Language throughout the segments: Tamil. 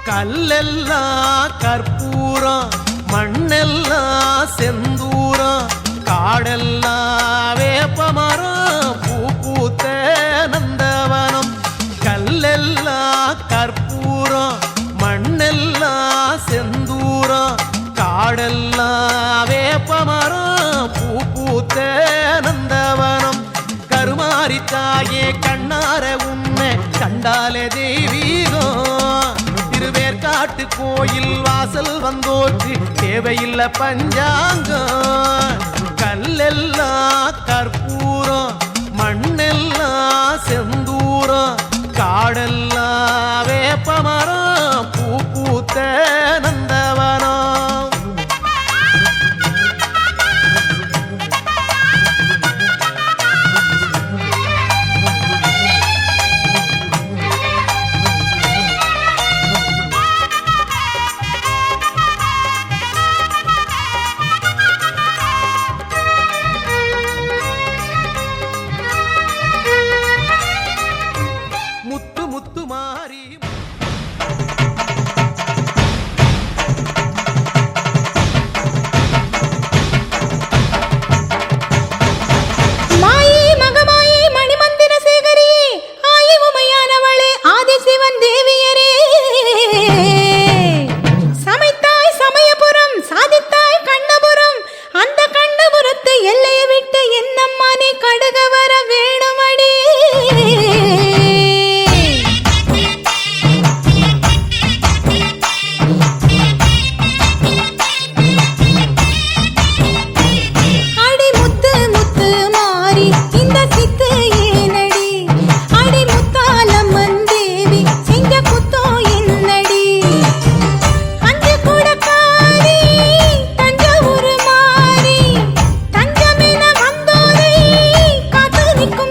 கல்லெல்லாம் கற்பூரம், மண்ணெல்லாம் செந்தூரம், காடெல்லாம் வேப்பமரம், பூ பூத்த நந்தவனம். கல்லெல்லாம் கற்பூரம், மண்ணெல்லாம் செந்தூரம், காடெல்லாம் வேப்பமரம், பூ பூத்த நந்தவனம். கருமாரி தாயே கண்ணார உன்னை கண்டாலே தெய்வீகம். திருவேற்காட்டு கோயில் வாசல் வந்தோற்று தேவையில்லை பஞ்சாங்கம். கல்லெல்லாம் கற்பூரம், மண்ணெல்லாம் செந்தூரம், காடெல்லாம் வேப்பமரம், பூ பூத்த நந்தவனம்.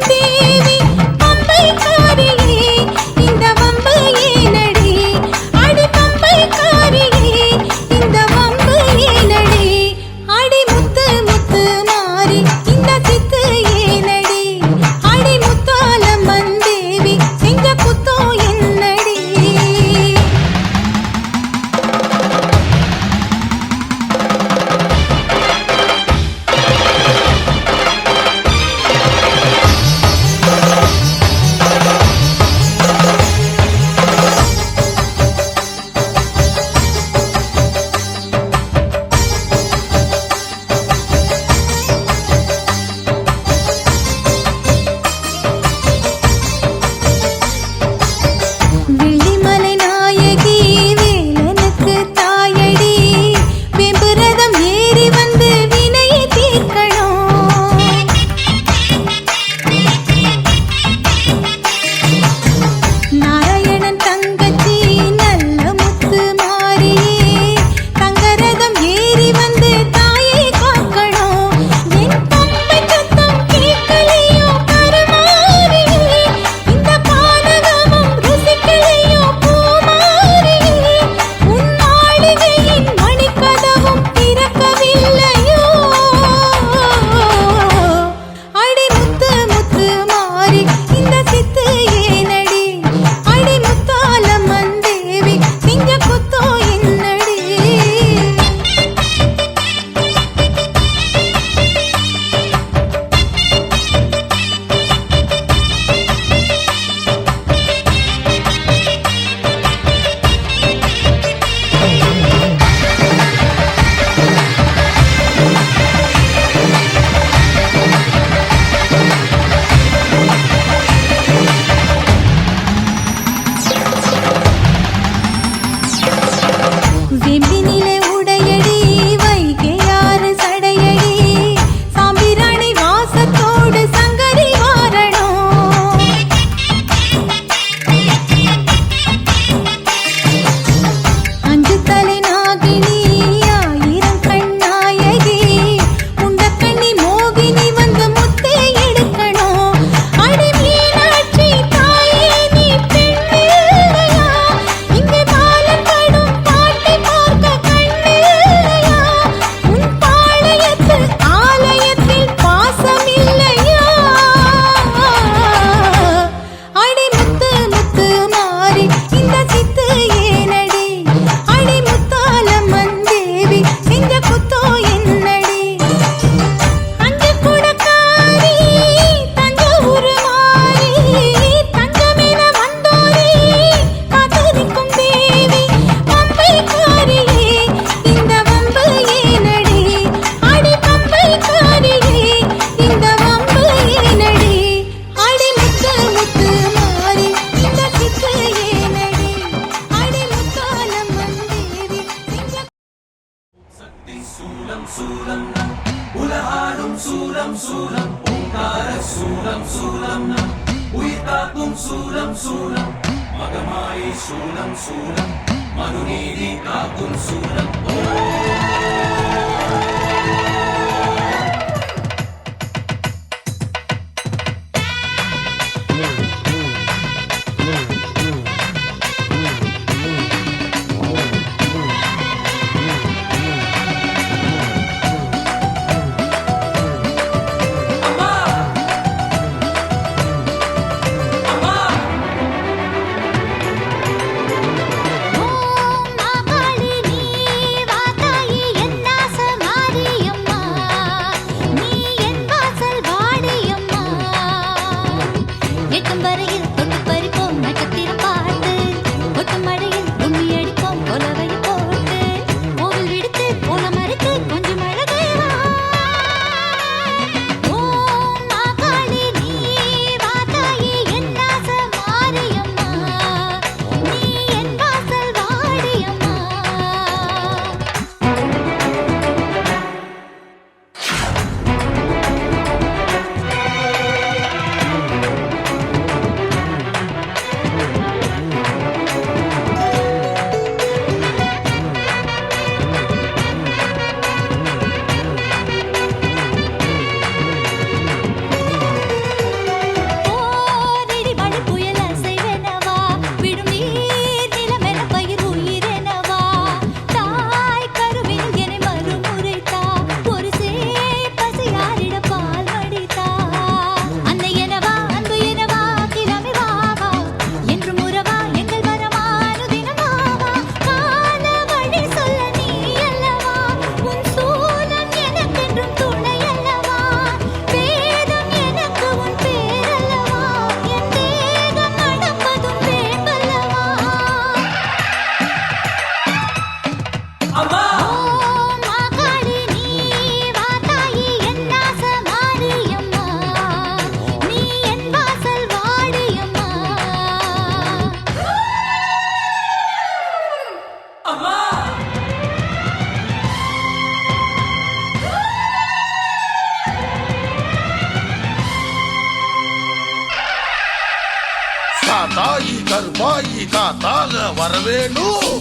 தேவி சூலம் சூலம் ஓங்கார சூலம் சூலம் உயிர் காக்கும் சூலம் சூலம் மகமாயி சூலம் சூலம் மனுநீதி காக்கும் சூலம் தாயி கருப்பாயி காத்தால வரவேணும்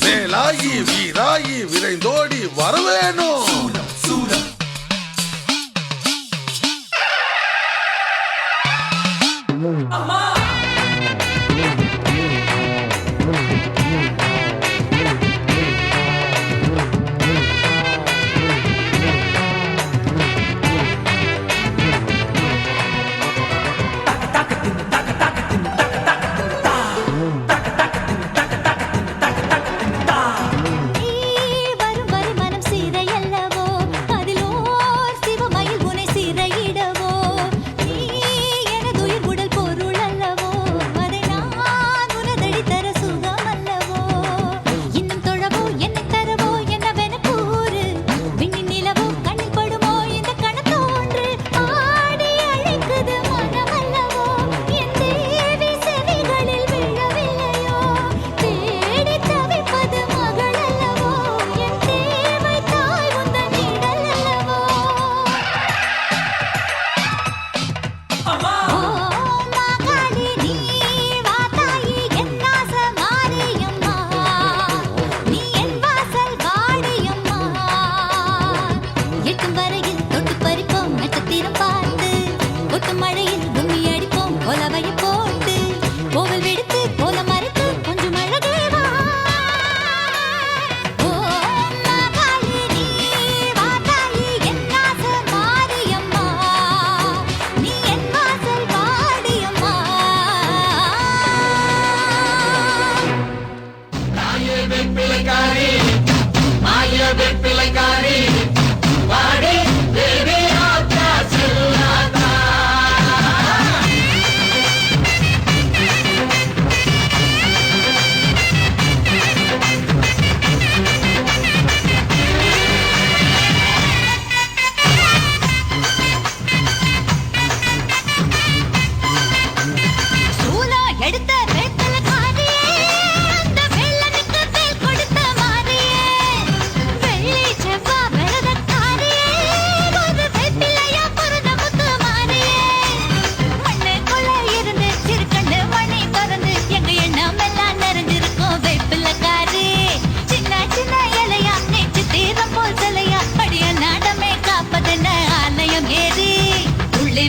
சேலாயி வீராயி விரைந்தோடி வரவேணும் சூலம் அம்மா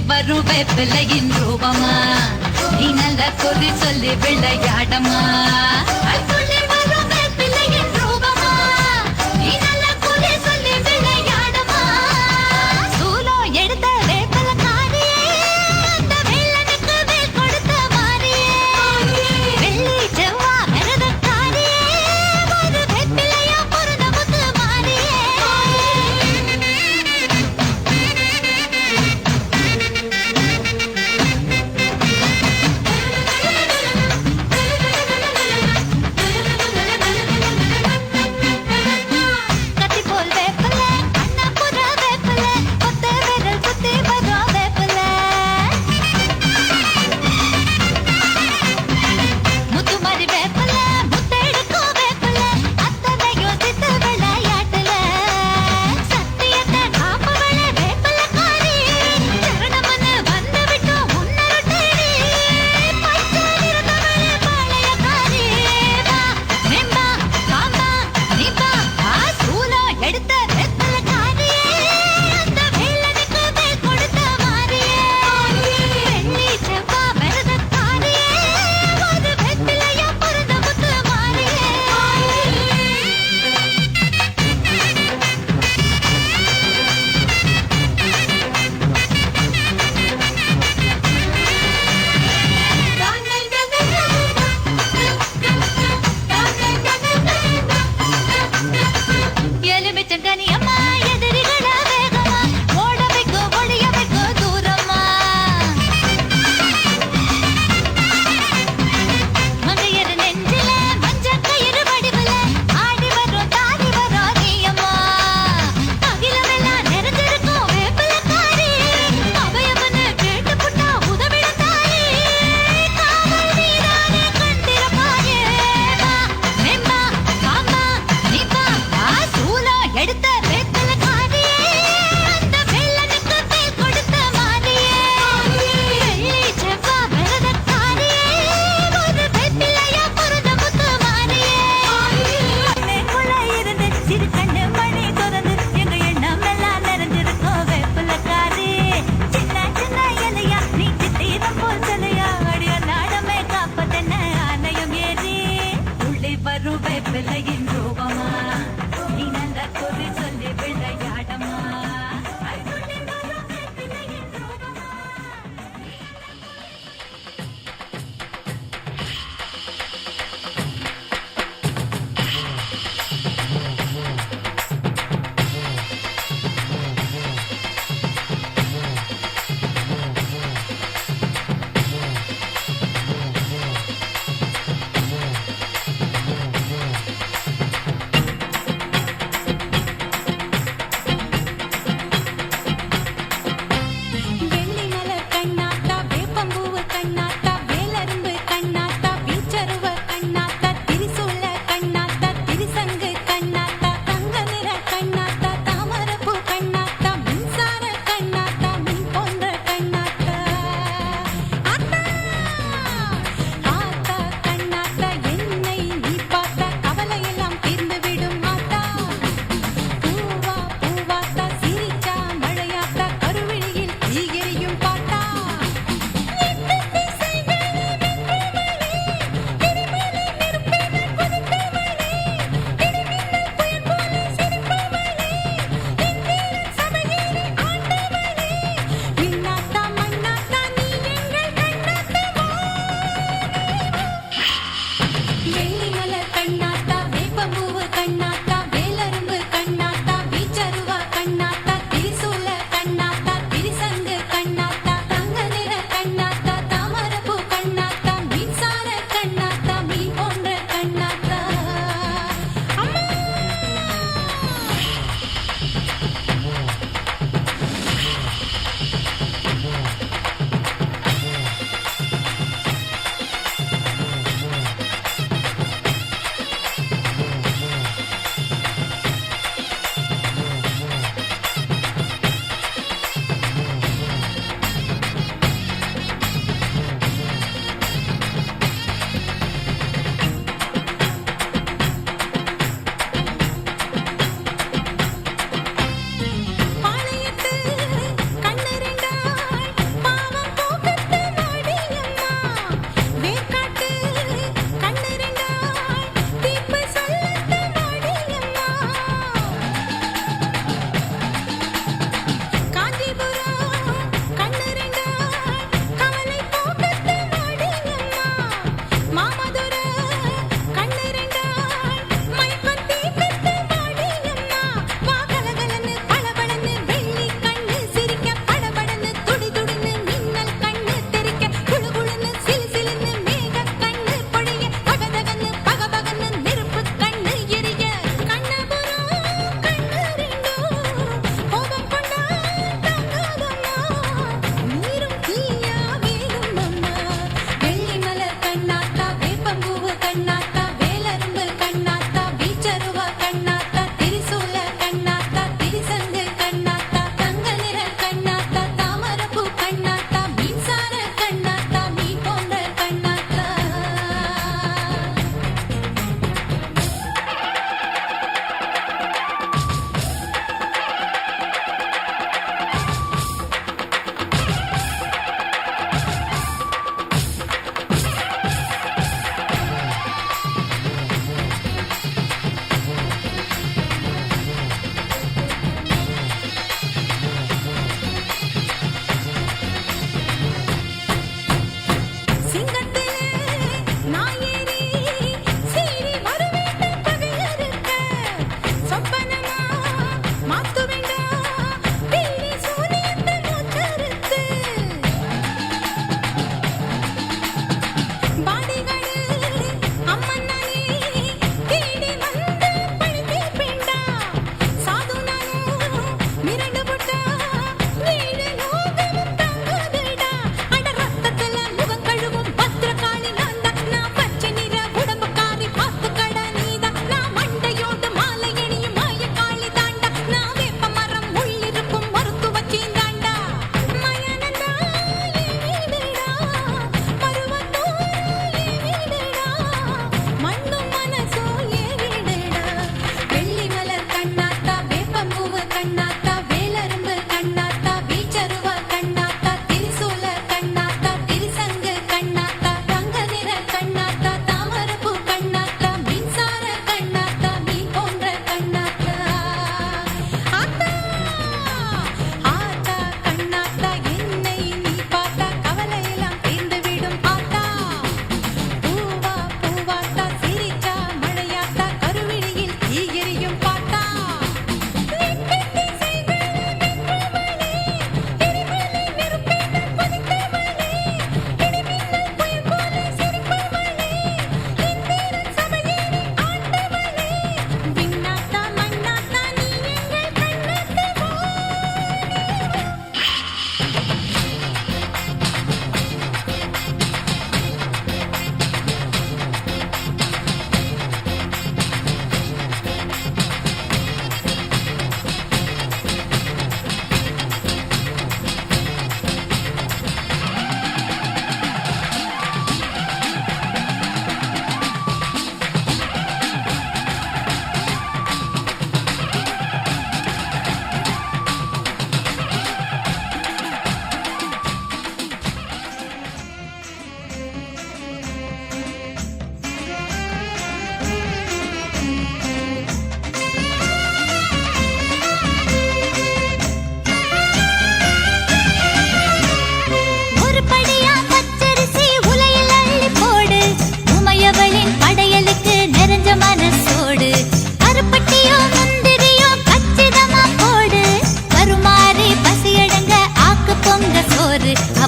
வரும் வேப்பிலையின் ரூபமா நீ நல்ல குறி சொல்லி விளையாடமா துள்ளி வரும் வேப்பிலையின் ரூபமா நீ நல்ல குறி சொல்லி விளையாடமா சூலம் எடுத்த வேப்பலக்காரியே அந்த வேலனுக்கு வேல் கொடுத்த மாரியே வெள்ளி செவ்வா மருதக்காரியே ஒரு வேப்பிலையா பொருந்த முத்து மாரியே கத்தி போல் வேப்பல அண்ணா புற வேப்பல கொத்த விரல் குத்தி வரும் வேப்பல முத்து மாதிரி வேப்பல முத்தெடுக்கும் வேப்பல அத்தனை யோசித்து விளையாட்டுல சத்தியத்தை காப்பவள வேப்பலக்காரி சரணமன்னு வந்து விட்டோம் உன்னரு தேடி பச்சை நிறத்தவள பாளையக்காரி வா நிம்பா காம்பா நிம்பா சூலம் எடுத்த வேப்பலக்காரியே அந்த வேலனுக்கு வேல் கொடுத்த மாரியே வெள்ளி செவ்வா மருதக்காரியே ஒரு வேப்பிலையா பொருந்த முத்து மாரியே எலுமிச்சங்கனி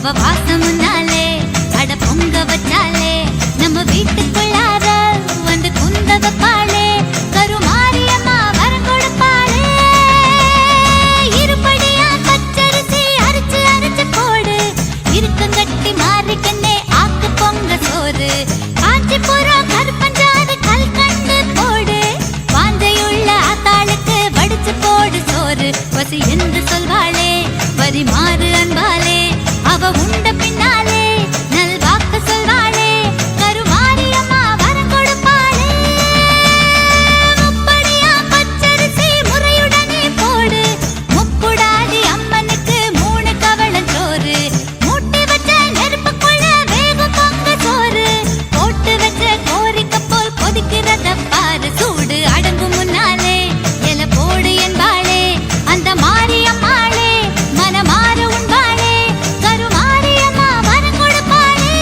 அவ வாசம் முன்னாலே அட பொங்க வச்சாலே நம்ம வீட்டுக்குள்ளார வந்து குந்த வைப்பாளே கருமாரியம்மா வரம் கொடுப்பாளே இருபடியா பச்சரிசி அரைச்சு அரைச்சு போடு இருக்கங்கட்டி மாறி கண்ணே ஆக்கு பொங்க சோறு காஞ்சிபுரம் கருப்பஞ்சாறு கல்கண்டு போடு வாஞ்சையுள்ள ஆத்தாளுக்கு வடிச்சு போடு சோறு பசி என்று சொல்வாளே வரி மாறு அன்பாலே அவ உண்ட பின்னாலே நல்வாக்கு சொல்வாளே கருமாரியம்மா வரம் கொடுப்பாளே முப்படியா பச்சரிசி முறையுடனே போடு முப்புடாதி அம்மனுக்கு 3 கவளஞ்சோறு மூட்டி வச்ச நெருப்புக்குள்ள வேகும் பொங்க சோறு போட்டு வச்ச கோரிக்கை போல் கொதிக்கிறத பாரு சூடு அடங்கும் முன்னாலே எல போடு என்பாளே அந்த மாரியம்மாளே மனமாற உண்பாளே கருமாரியம்மா வரம் கொடுப்பாளே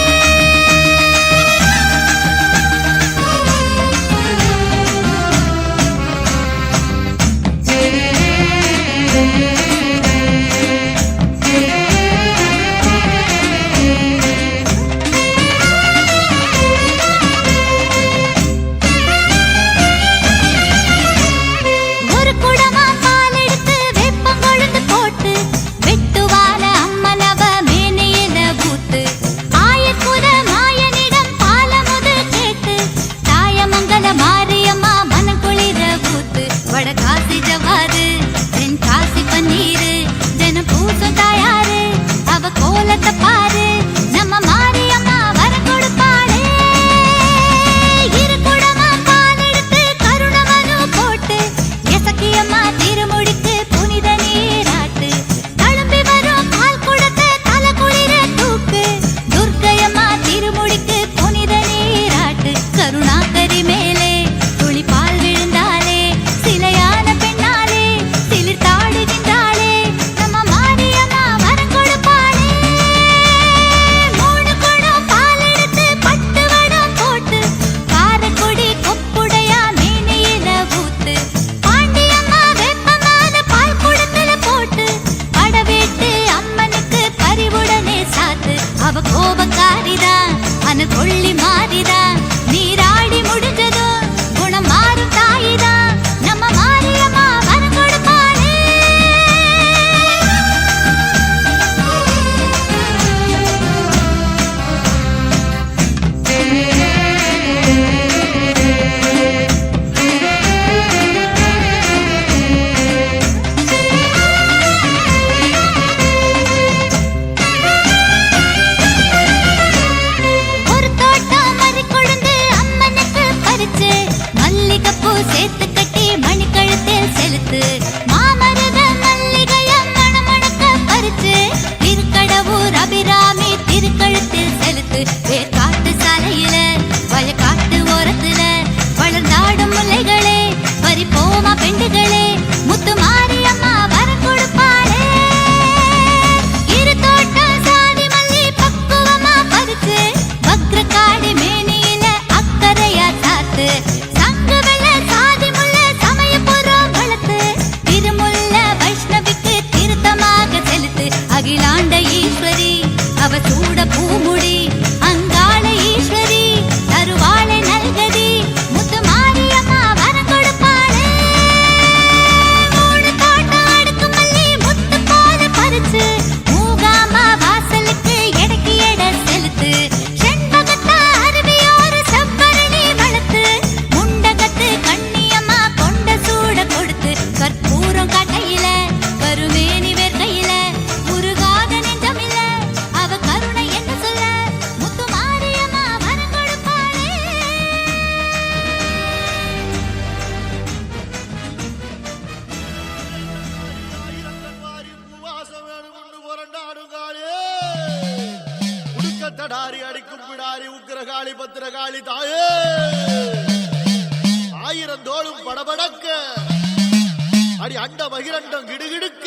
ஒரு குடமா பால் எடுத்து வேப்பங்கொழுந்து போட்டு வெட்டுவார அம்மனவ மேனியில ஊத்து ஆயக்குற மாயனிடம் பாலமுது கேட்டு தாயமங்கல மாரியம்மா மனக்குளிர ஊத்து வடகாசி ஜவாரு தென்காசி பன்னீரு தினம் பூசும் தாயாரு அவ கோலத்தை பாரு நம்ம மாரியம்மா வரம் கொடுப்பாளே இரு குடமா பால் எடுத்து கருணமனு போட்டு எசக்கியம்மா திருமுடிக்கு புனித நீராட்டு தழும்பி வரும் பால் குடத்தை தலை குளிர தூக்கு துர்க்கையம்மா திருமுடிக்கு புனித நீராட்டு கருணாகரி மேலே துளி பால் விழுந்தாலே சிலையான பெண்ணாலே சிலிர்த்தாடுகின்றாளே நம்ம மாரியம்மா வரம் கொடுப்பாளே 3 குடம் பால் எடுத்து பட்டு வடம் போட்டு காரக்குடி கொப்புடையா மேனியில ஊத்து பாண்டியம்மா வெப்பமான பால் குடத்துல போட்டு படவேட்டு அம்மனுக்கு பரிவுடனே சாத்து அவ கோபக்காரிதான் அனு கொள்ளி மாறிதான் நீராடி முடிஞ்சதும் குணம் மாறும் தாயிதான் நம்ம மாரியம்மா வரம் கொடுப்பாளே ஒரு தோட்டம் மறி கொழுந்து அம்மனுக்கு பறிச்சு மல்லிகைப்பூ சேர்த்து கட்டி மணிக்கழுத்தில் செலுத்து மாமருத மல்லிகைய மணமணக்க பறிச்சு திருக்கடவூர் அபிராமி திருக்கழுத்தில் செலுத்து வேர்காட்டு சாலையில வயக்காட்டு ஓரத்துல வளர்ந்தாடும் முல்லைகளே பறிப்போமா பெண்டுகளே முத்து மாரியம்மா வரம் கொடுப்பாளே இரு தோட்டம் சாதி மல்லி பக்குவமா பறிச்சு வக்ரகாடி மேனியில அக்கறையா சாத்து சங்கு வெள்ள சாதி முல்ல சமயபுரம் வளர்த்து திருமுல்ல வைஷ்ணவிக்கு திருத்தமாக செலுத்து அகிலாண்ட ஈஸ்வரி அவ சூட பூமுடி அங்காள ஈஸ்வரி தருவாளை நல்கதி முத்து மாரியம்மா வரம் கொடுப்பாளே 3 தோட்டம் அடுக்கு மல்லி முத்து போல பறிச்சு மூகாமா வாசலுக்கு எடைக்கு எடை செலுத்து செண்பகத்தா அருவியோர செவ்வரணி வளர்த்து முண்டகத்து கண்ணியம்மா கொண்ட சூட கொடுத்து கற்பூரம் காட்டையில கருமேனி வேர்க்கையில முருகாத நெஞ்சமில்ல அவ கருணை என்ன சொல்ல முத்து மாரியம்மா வரம் கொடுப்பாளே உடுக்கத்தடாரி அடிக்கும் பிடாரி உக்கிரகாளி பத்திரகாளி தாயே 1000 தோளும் படபடக்க அடி அண்ட மகிரண்டம் கிடுகிடுக்க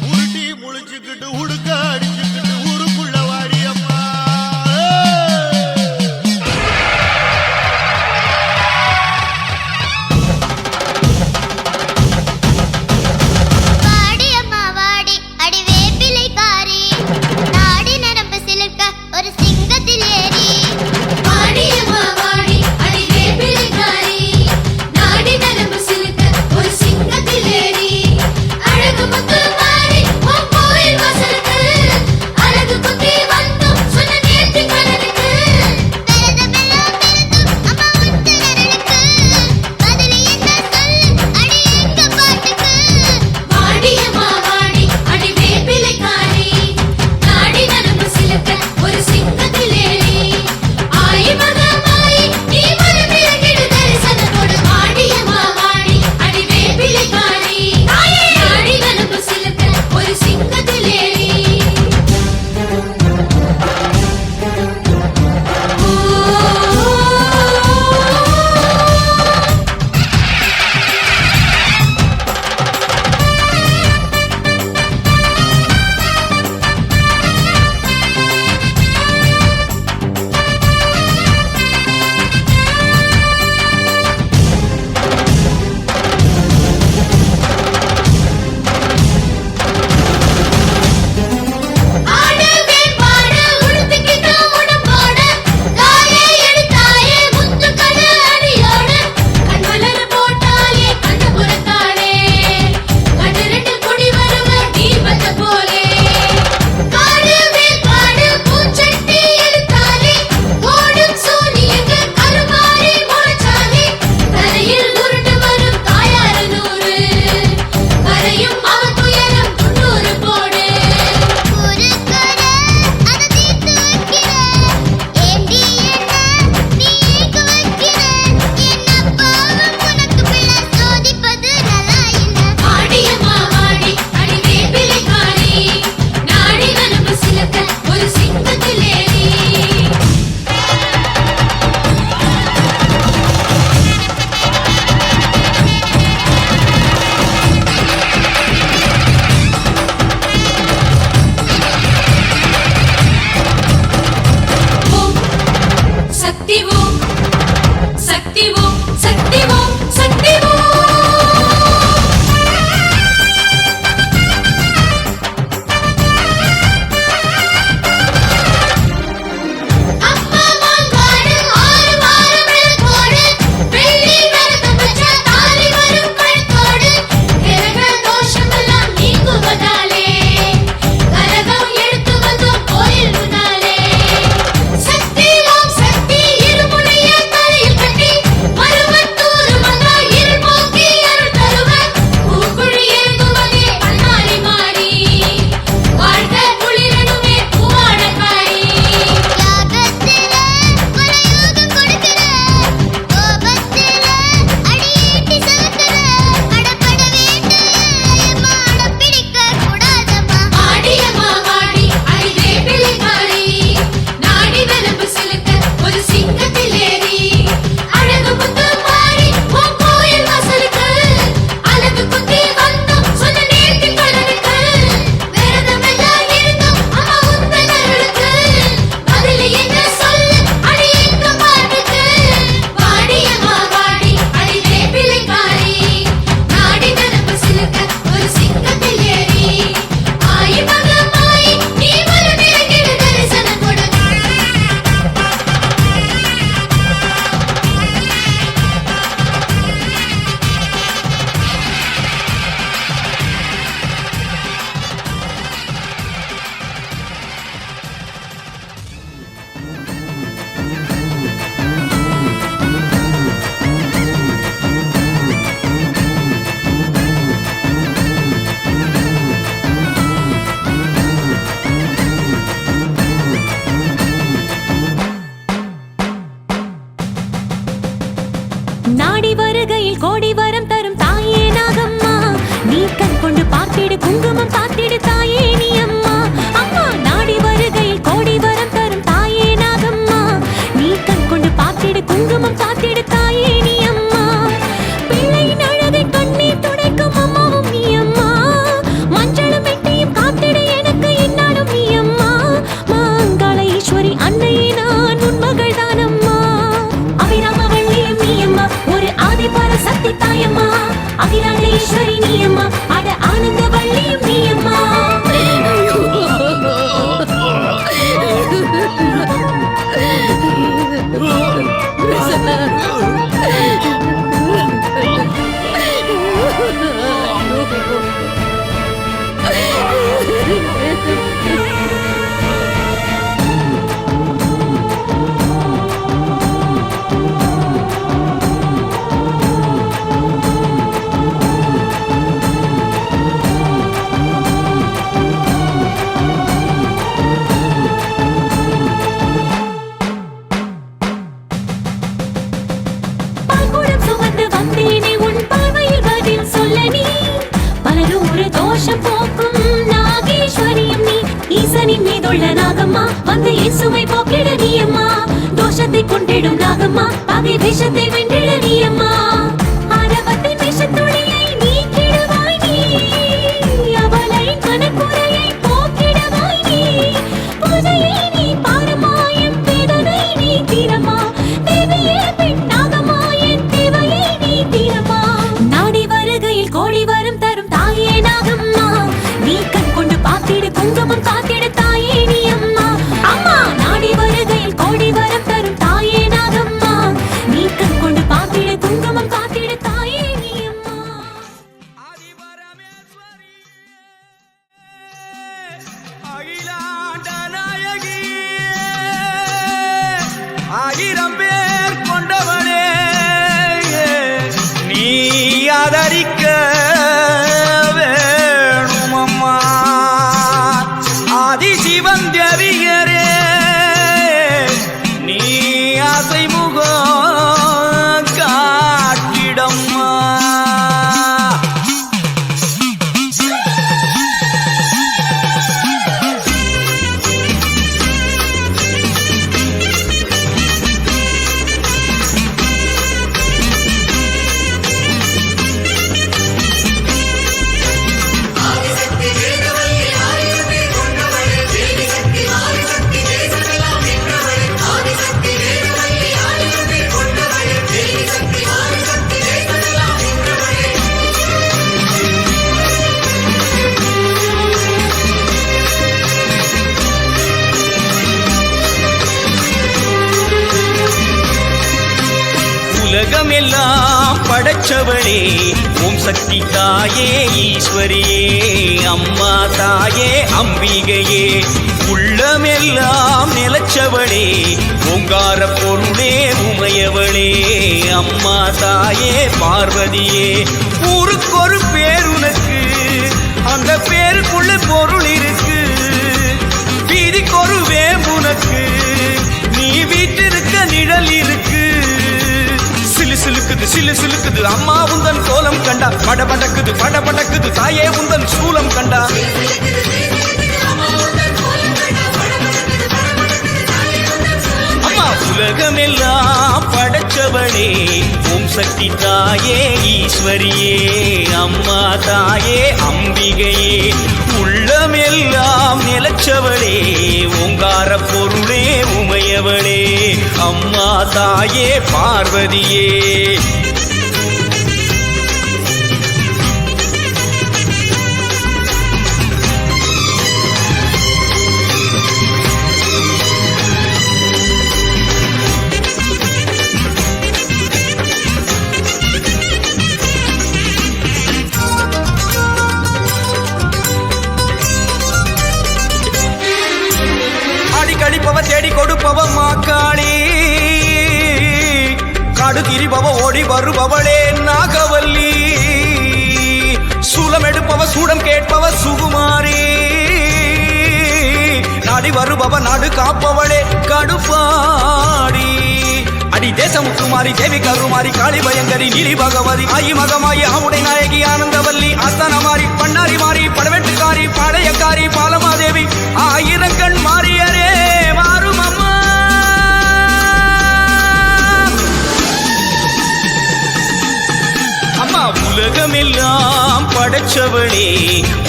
உருட்டி முழிச்சுக்கிட்டு உடுக்க அடிச்சுக்கிட்டு ஊருக்குள்ள வாடியம்மா வாடியம்மா வாடி அடி வேப்பிலை காரி நாடி அவன் துயரம் 90 போடு ஒரு கர அத தீர்த்து வைக்கிற ஏண்டி என்ன நீ ஏங்க வைக்கிற என்ன பாவம் உனக்கு பிள்ளை சோதிப்பது நல்லா இல்ல ஆடியம்மா ஆடி அடி வேப்பிலைக்காரி நாடி நரம்பு சிலக்க ஒரு சிங்கத்திலேறி சக்தி ஓம் சக்தி ஓம் சக்தி ஓம் சக்தி ஓம் அப்பா மாங்காடு 6 வாரம் விளக்கோடு வெள்ளி விரதம் வச்ச தாலி வரும் பழத்தோடு கிரக தோஷமெல்லாம் நீங்குவதாலே கரகம் எடுத்து வந்தோம் கோயில் முன்னாலே சக்தி ஓம் சக்தி இருமுனைய தலையில் கட்டி மருவத்தூர் மகா இருபோக்கி அருள் தருவர் பூக்குழி ஏந்துவதே அண்ணாரி மாறி வாழ்க குளிரனுமே பூவாடக்காரி யாகத்தில மலையோகம் கொடுக்கிற கோபத்தில அடியேட்டி செலுத்துற அடப்பட வேண்டியம்மா அடப்பிடிக்க கூடாதம்மா ஆடியம்மா ஆடி அடி வேப்பிலைக்காரி நாடி நரம்பு சிலுக்க ஒரு சிங்கத்திலேறி அழகு முத்து மாறி உன் கோயில் வாசலுக்கு அழகு குத்தி வந்தோம் சொன்ன நேர்த்தி கடனுக்கு விரதமெல்லாம் இருந்தோம் அம்மா உந்தன் அருளுக்கு பதில் என்ன சொல்லு அடி எங்க பாட்டுக்கு வாடியம்மா வாடி அடி வேப்பிலைக்காரி நாடி நரம்பு சிலுக்க ஒரு சிங்கத்திலேறி ஆயி மகமாயி நீ மலமிறங்கிடு தரிசனம் கொடு நாடி வருகையில் கோடி வரம் தரும் தாயே நாகம்மா நீ கண் கொண்டு பார்த்திடு குங்குமம் பார்த்திடு தாயே நீ அம்மா அம்மா நாடி வருகையில் கோடி வரம் தரும் தாயே நாகம்மா நீ கண் கொண்டு பார்த்திடு குங்குமம் பார்த்திடு தாயே நீ அம்மா பிள்ளையின் அழகை கண்ணீர் துடைக்கும் அம்மாவும் நீ அம்மா மஞ்சளும் மெட்டியும் காத்திடு எனக்கு என்னாலும் நீ அம்மா மாங்காள ஈஸ்வரி அன்னையே நான் உன் மகள் தானம்மா அபிராமவள்ளியும் நீ அம்மா ஒரு ஆதிபர சக்தி தாயம்மா அகிலாண்டேஸ்வரி நீ அம்மா அட ஆனந்த வள்ளியும் நீ அம்மா பால்குடம் சுமந்து வந்தேனே உன் பார்வையில் பதில் சொல்ல நீ பலரூறு தோஷம் போக்கும் நாகேஸ்வரியும் நீ ஈசனின் மீதுள்ள நாகம்மா வந்து இயேசுவை போக்கிட நீ அம்மா தோஷத்தை கொண்டிடும் நாகம்மா பகை விஷத்தை வென்றிட நீ அம்மா ஆரவத்தின் விஷத்துளியை நீக்கிடுவாய் நீ அவளை மனக்குறையை போக்கிடுவாய் நீ பூஜையை நீ பாரமாயம் வேதனை நீ தீரமா தேவியே பெண் நாகமாயன் தேவையை நீ தீரமா நாடி வருகையில் கோடி வரம் தரும் தாயே நாகம்மா நீ கண் கொண்டு பார்த்திடு குங்குமம் காத்திடு தாயே நீ அம்மா அம்மா நாடி வருகையில் கோடி வரம் தரும் தாயே நாகம்மா நீ கண் கொண்டு பார்த்திடு படைச்சவளே ஓம் சக்தி தாயே ஈஸ்வரியே அம்மா தாயே அம்பிகையே உள்ளமெல்லாம் நிலச்சவளே ஓங்கார பொருளே உமையவளே அம்மா தாயே பார்வதியே ஊருக்கொரு பேர் உனக்கு அந்த பேருக்குள்ள பொருள் இருக்கு வீதிக்கொரு வேம்புனக்கு நீ வீட்டிருக்க நிழல் இருக்கு சிலு சிலுக்குது அம்மா உந்தன் கோலம் கண்டா படபடக்குது தாயே உந்தன் சூலம் கண்டா அம்மா உலகமெல்லாம் படைச்சவளே ஓம் சக்தி தாயே ஈஸ்வரியே அம்மா தாயே அம்பிகையே உள்ளமெல்லாம் நிலச்சவளே ஓங்கார பொருளே உமையவளே அம்மா தாயே பார்வதியே கடிப்பவ தேடி கொடுப்பவ மாக்காளி காடு திரிபவ ஓடி வருபவளே நாகவல்லி சூலம் எடுப்பவ சூடம் கேட்பவ சுகுமாரி நாடி வருபவ நாடு காப்பவளே கடுப்பாடி அடி தேசமுத்துமாரி தேவி கருமாரி காளி பயங்கரி நீலி பகவதி ஆயி மகமாயி ஆவுடை நாயகி ஆனந்தவல்லி அத்தனமாரி பண்ணாரி மாறி படவெட்டுக்காரி பாளையக்காரி பாலமாதேவி ஆயிரங்கண் மாறியரே மாறும் அம்மா அம்மா உலகமெல்லாம் படைச்சவளே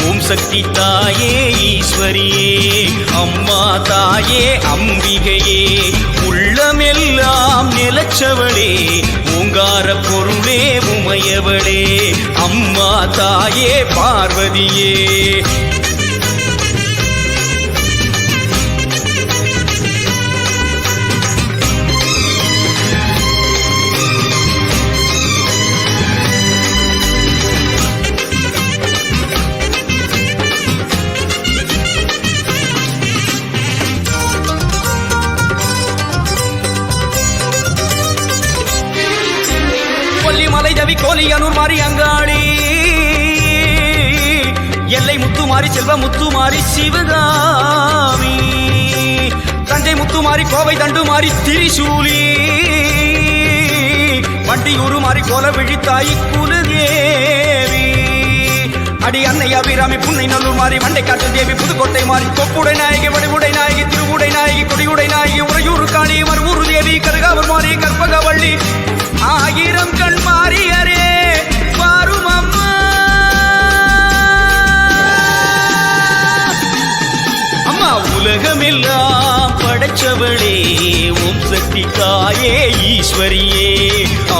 ஓம் சக்தி தாயே ஈஸ்வரியே அம்மா தாயே அம்பிகையே உள்ளமெல்லாம் நிலச்சவளே ஓங்கார பொருளே உமையவளே அம்மா தாயே பார்வதியே கோலியனூர் மாறி அங்காளி எல்லை முத்துமாரி செல்வ முத்துமாரி சிவகாமி தஞ்சை முத்துமாரி கோவை தண்டுமாரி திரிசூலி வண்டியூரு மாறி கோல விழித்தாய் குலதேவி அடி அன்னை அபிராமி புன்னை நல்லூர் மாறி வண்டை காட்டு தேவி புதுக்கோட்டை மாறி கொப்புடை நாயகி வடிவுடை நாயகி திருவுடை நாயகி கொடியுடை நாயகி உறையூர் காளி மறுவூர் தேவி கருகாவூர் மாறி கற்பகவள்ளி ஆயிரம் கண் மாறியரே பாரும் அம்மா அம்மா உலகமெல்லாம் படைச்சவளே ஓம் சக்தி தாயே ஈஸ்வரியே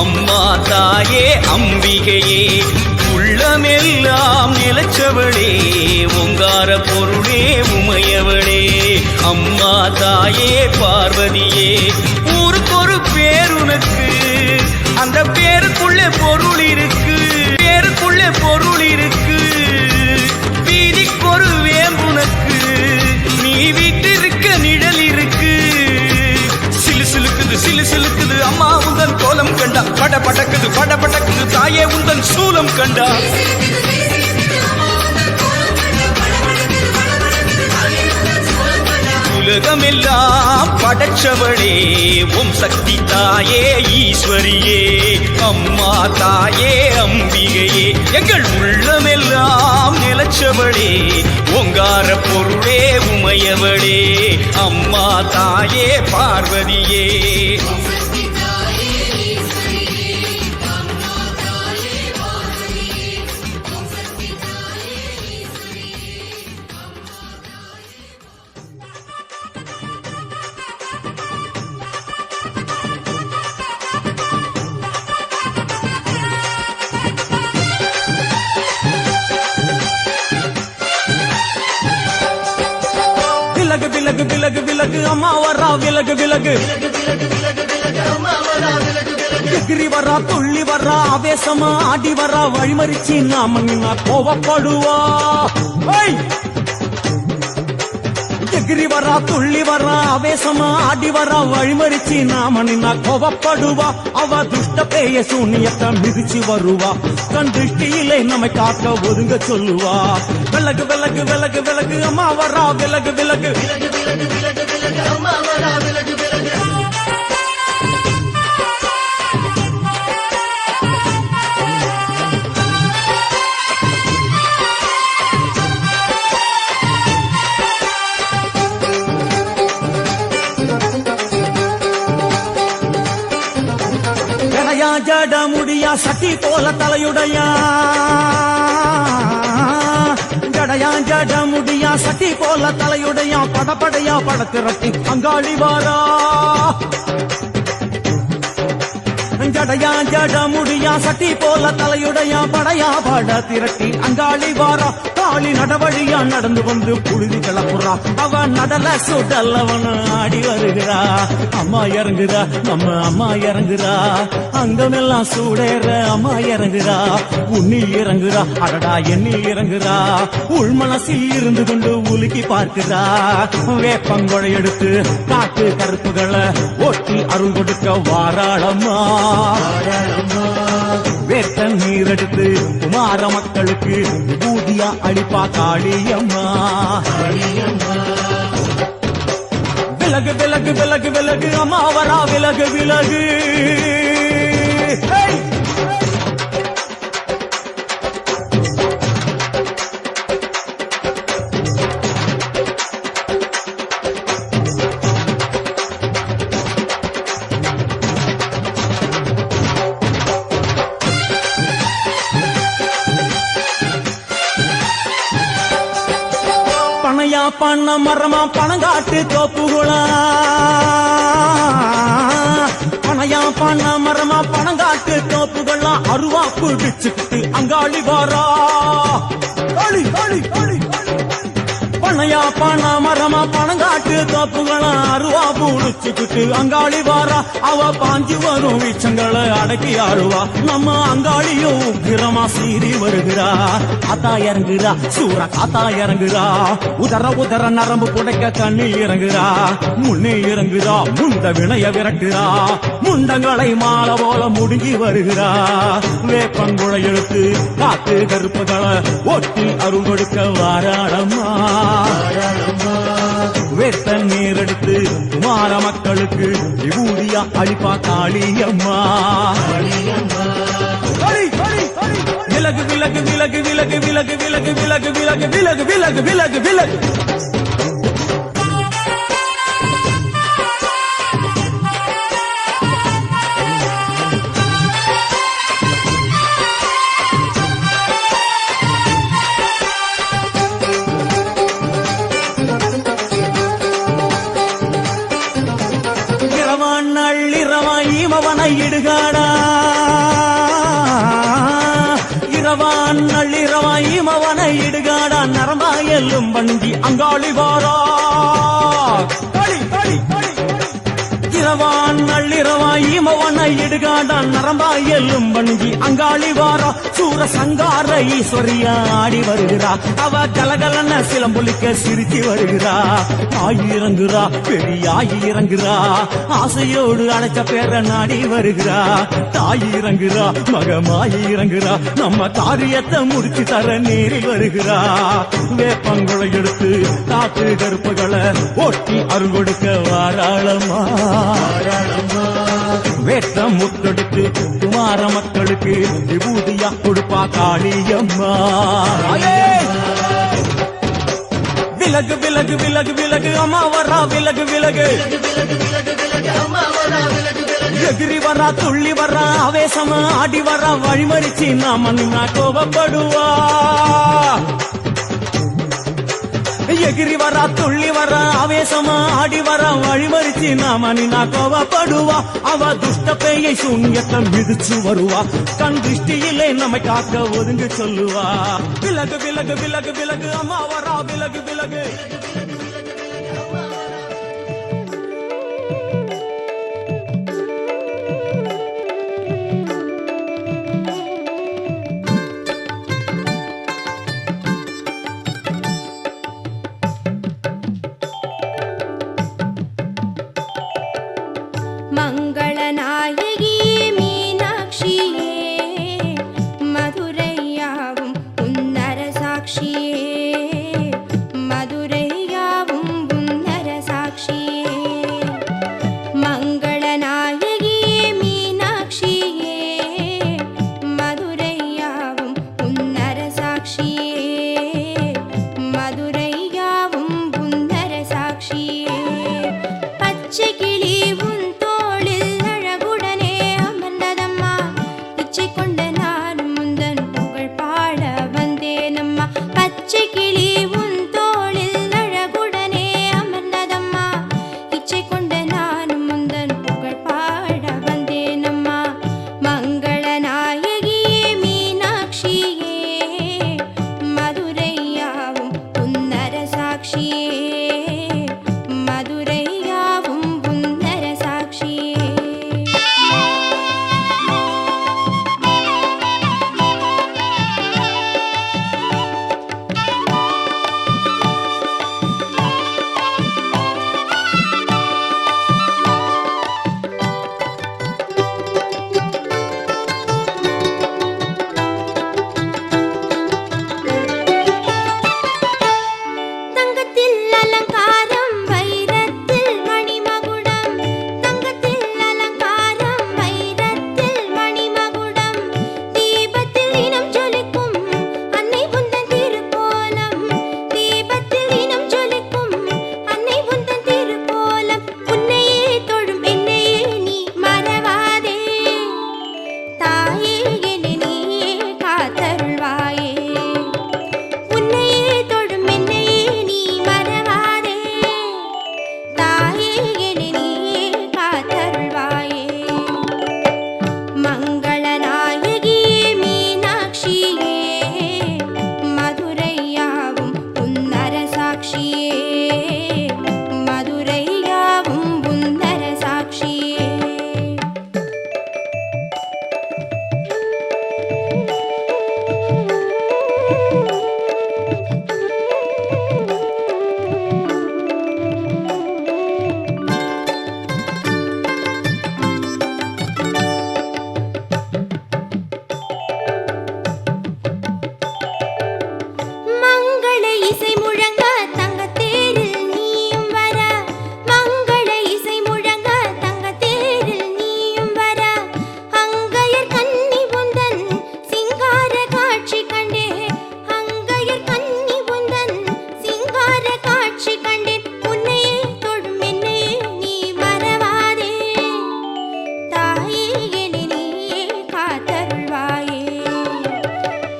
அம்மா தாயே அம்பிகையே உள்ளமெல்லாம் நிலச்சவளே ஓங்கார பொருளே உமையவளே அம்மா தாயே பார்வதியே ஊருக்கொரு பேர் உனக்கு அந்த பேருக்குள்ளே பொருள் இருக்கு பேருக்குள்ளே பொருள் இருக்கு வீதிக்கொரு வேம்புனக்கு நீ வீட்டிருக்க நிழல் இருக்கு சிலு சிலுக்குது அம்மா உந்தன் கோலம் கண்டா படபடக்குது தாயே உந்தன் சூலம் கண்டா உலகமெல்லாம் படைச்சவளே ஓம் சக்தி தாயே ஈஸ்வரியே அம்மா தாயே அம்பிகையே எங்கள் உள்ளமெல்லாம் நிலச்சவளே ஓங்கார பொருளே உமையவளே அம்மா தாயே பார்வதியே விலகு அம்மா வரா விலகு எகிரி வரா துள்ளி வரா ஆவேசமா ஆடி வரா வழிமறிச்சு நாம நின்னா கோவப்படுவா எகிரி வரா துள்ளி வரா ஆவேசமா ஆடி வரா வழிமறிச்சு நாம நின்னா கோவப்படுவா அவ துஷ்ட பேய சூனியத்தை மிதிச்சு வருவா கண் திருஷ்டியிலே நம்மை காக்க ஒதுங்க சொல்லுவா விலகு விலகு விலகு விலகு அம்மா வரா விலகு விலகு ஜட முடியா சட்டி போல தலையுடையா ஜடையா ஜட முடியா சட்டி போல தலையுடையா படப்படையா படத்திரட்டி அங்காளி வாரா ஜடையா ஜட முடியா சட்டி போல தலையுடையா படையா பட திரட்டி அங்காளி வாரா காளி நடவழியா நடந்து வந்து புழுதி கிளப்புறா அவ நடல சுடல்லவன ஆடி வருகிறா அம்மா இறங்குறா நம்ம அம்மா இறங்குறா அங்கமெல்லாம் சூடேற அம்மா இறங்குறா உன்னி இறங்குறா அடடா எண்ணி இறங்குறா உள் மனசில் இருந்து கொண்டு உலுக்கி பார்க்கிறா வேப்பங்கொழை எடுத்து காட்டு கருப்புகளை ஓட்டி அருள் கொடுக்க வாராளம்மா வேட்ட நீர் எடுத்து குமார மக்களுக்கு பூதியா அடிப்பா காளியம்மா விலகு விலகு விலகு விலகு அம்மா வரா விலகு விலகு பனையா பண்ண மரமா பணங்காட்டு தோப்புகுளா பனையா பண்ண மரமா பணங்காட்டு தோப்புகளா அருவா பிடிச்சுக்கிட்டு அங்காளி வாரா பனையா பண்ண மரமா பணங்காட்டு தோப்புகளா அருவா பிடிச்சுக்கிட்டு அங்காளி வாரா அவ பாஞ்சு வரும் வீச்சங்களை அடக்கி ஆடுவா நம்ம அங்காளியும் உக்கிரமா சீறி வருகிறா காத்தா இறங்குறா சூற காத்தா இறங்குறா உதர உதர நரம்பு புடைக்க கண்ணி இறங்குறா முன்னே இறங்குறா முண்ட வினைய விரட்டுறா முண்டங்களை மாலை போல முடுங்கி வருகிறா வேப்பங்குழை எடுத்து காத்து கருப்புகளை ஒட்டி அருள் கொடுக்க வாராளம்மா வேட்ட நீர் எடுத்து குமார மக்களுக்கு விபூதியா அழிப்பா காளியம்மா விலகு விலகு விலகு விலகு விலகு விலகு விலகு விலகு விலகு விலகு விலகு விலகு இமவனை இடுகாடா இரவான் நள்ளிரவா இமவனை இடுகாடா நரம்பா எல்லும் வண்டி அங்காளி வாரா இரவான் நள்ளிரவா இமவனை இடுகாடா நரம்பா எல்லும் வண்டி அங்காளி வாரா சூர சங்கார ஈஸ்வரியா ஆடி வருகிறா அவ கலகலன சிலம்பொலிக்க சிரிச்சு வருகிறா ஆயிரங்குறா பெரியாயி இறங்குறா ஆசையோடு அழைச்ச பேர நாடி வருகிறா தாயி இறங்குறா மகமாயி இறங்குறா நம்ம காரியத்தை முடிச்சு தர நேரில் வருகிறா வேப்பங்குழை எடுத்து காட்டு கருப்புகளை ஓட்டி அருள் கொடுக்க வாராளம்மா வேட்ட முத்தெடுத்து குமார மக்களுக்கு விபூதியா கொடுப்பா காளியம்மா விலகு விலகு விலகு விலகு அம்மா வரா விலகு விலகு எகிரி வரா துள்ளி வரா ஆவேசமா ஆடி வரா வழிமறிச்சு நாம நின்னா கோபப்படுவா எகிரி வரா துள்ளி வரா ஆவேசமா ஆடி வரா வழிமறிச்சு நாம நின்னா கோபப்படுவா அவ துஷ்ட பேயை சூன்யத்தை மிதிச்சு வருவா கண் திருஷ்டியிலே நம்மை காக்க ஒதுங்க சொல்லுவா விலகு விலகு விலகு விலகு அம்மா வரா விலகு விலகு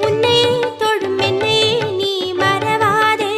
உன்னை தொடும் என்னை நீ மறவாதே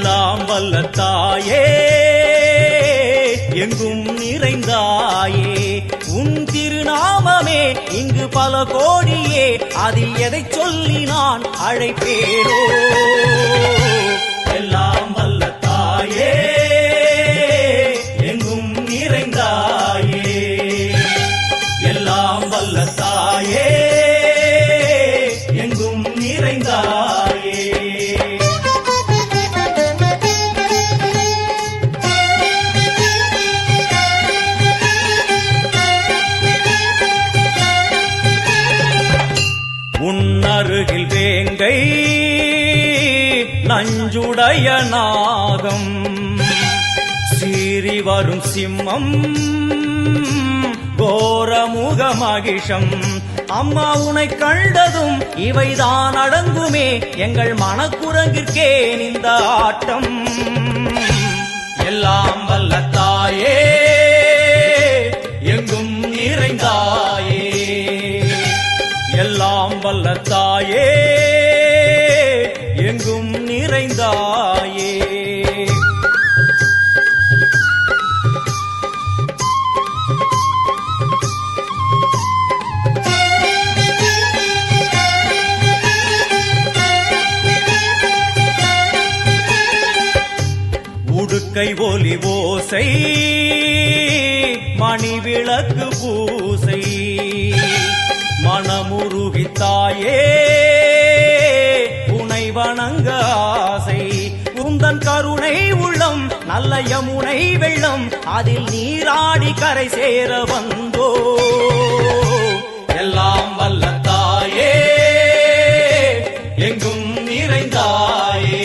எல்லாம் வல்ல தாயே எங்கும் நிறைந்தாயே உன் திருநாமமே இங்கு பல கோடியே அதில் எதை சொல்லி நான் அழைப்பேனோ எல்லாம் வல்ல தாயே எங்கும் நிறைந்தாயே எல்லாம் வல்ல தாயே எங்கும் நிறைந்தாயே உன்னருகில் வேங்கை நஞ்சுடைய நாகம் சீறி வரும் சிம்மம் கோரமுக மகிஷம் அம்மா உனை கண்டதும் இவைதான் அடங்குமே எங்கள் மனக்குரங்கிற்கே இந்த ஆட்டம் எல்லாம் வல்ல தாயே எங்கும் நிறைந்தாயே எல்லாம் வல்ல தாயே எங்கும் நிறைந்தாயே உடுக்கை ஒலி ஓசை மணி விளக்கு பூசை மனமுருகி தாயே உனை வணங்க ஆசை உந்தன் கருணை உள்ளம் நல்ல யமுனை வெள்ளம் அதில் நீராடி கரை சேர வந்தோ எல்லாம் வல்ல தாயே எங்கும் நிறைந்தாயே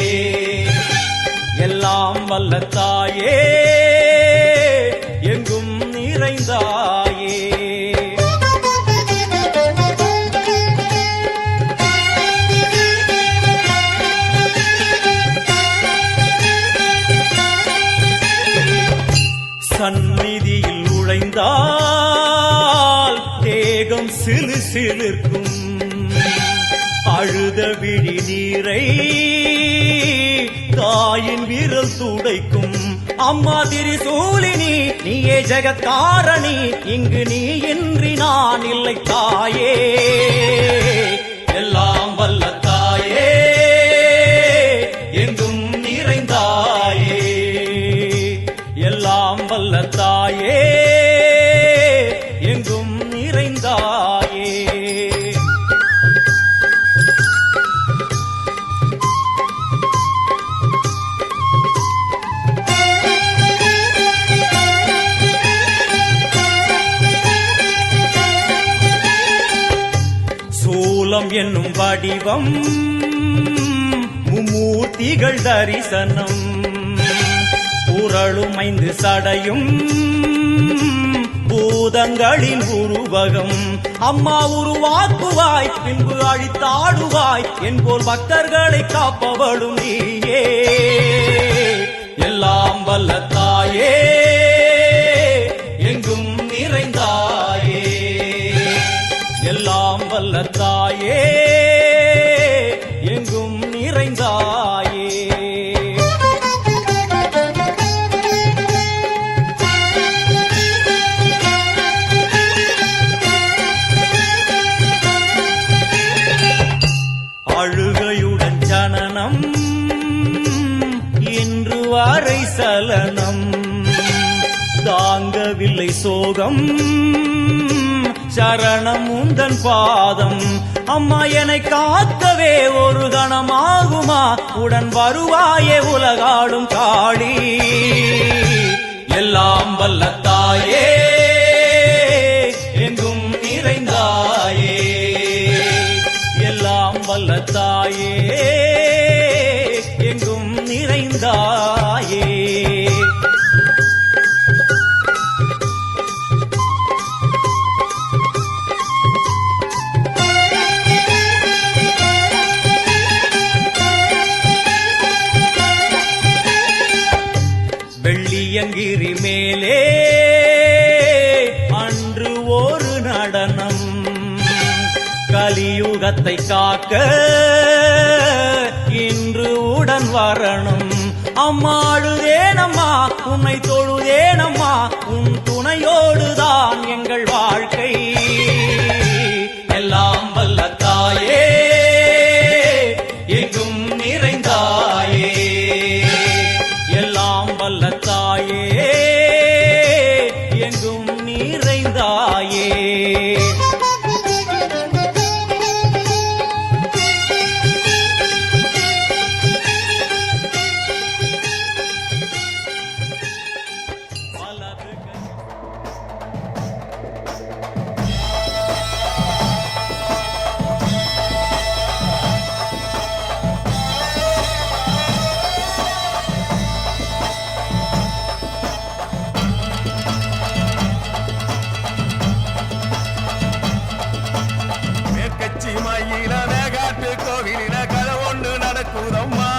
எல்லாம் வல்ல தாயே எங்கும் நிறைந்தாயே சந்நிதியில் உழைந்தால் தேகம் சிலு சிலிர்க்கும் அழுத விழி நீரை தாயின் விரல் துடைக்கும் அம்மா திரிசூலினி நீயே ஜெகத்காரணி இங்கு நீ இன்றி நான் இல்லை தாயே எல்லாம் வல்ல தாயே எங்கும் நிறைந்தாயே எல்லாம் வல்ல தாயே எங்கும் நிறைந்தாயே சூலம் என்னும் வடிவம் மும்மூர்த்திகள் தரிசனம் புரளும் 5 சடையும் பூதங்களின் உருவகம் அம்மா உருவாக்குவாய் பின்பு அழித்தாடுவாய் என்போல் பக்தர்களை காப்பவளும் நீயே எல்லாம் வல்ல தாயே எங்கும் நிறைந்தாயே எல்லாம் வல்ல தாயே எங்கும் நிறைந்தாயே அழுகையுடன் ஜனனம் இன்று வரை சலனம் தாங்கவில்லை சோகம் சரணம் உந்தன் பாதம் அம்மா என்னை காக்கவே ஒரு கணமாகுமா உடன் வருவாயே உலகாடும் காளி எல்லாம் வல்ல தாயே எங்கும் நிறைந்தாயே எல்லாம் வல்ல தாயே எங்கும் நிறைந்தாயே வெள்ளியங்கிரி மேலே அன்று ஒரு நடனம் கலியுகத்தை காக்க இன்று உடன் வரணும் அம்மா அழுதேனம்மா உன்னை தொழுதேனம்மா உன் துணையோடுதான் எங்கள் வாழ்க்கை எல்லாம் வல்ல தாயே எங்கும் நிறைந்தாயே எல்லாம் வல்ல தாயே எங்கும் நிறைந்தாயே மேற்கச்சி மயில மேகாட்டு கோவிலில கதை ஒன்று நடக்குதம்மா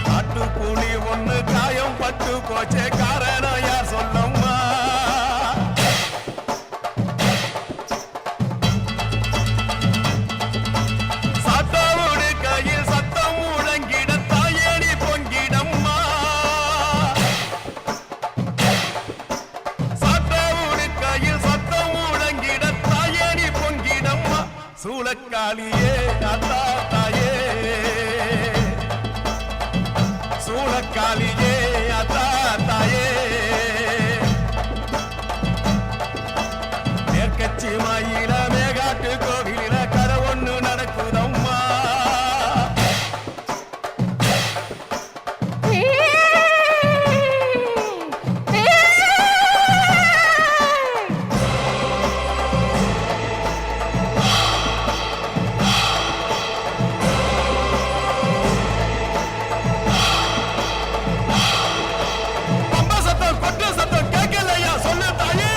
காட்டு புலி ஒண்ணு காயம் பட்டு போச்சே காரணம் யார் சொல்லம்மா சாத்தாவோடு கையில் சத்தம் முழங்கிட தாயேடி பொங்கிடம்மா சாத்தாவோடு கையில் சத்தம் முழங்கிட தாயேடி பொங்கிடம்மா சூளக்காளியே அத்தா தாயே சூளக்காளியே அத்தா தாயே மேற்கச்சி மயில மேகாட்டு கோவிலில கதை ஒண்ணு நடக்குதம்மா பம்ப சத்தம் கொட்டு சத்தம் கேட்கலையா சொல்லு தாயே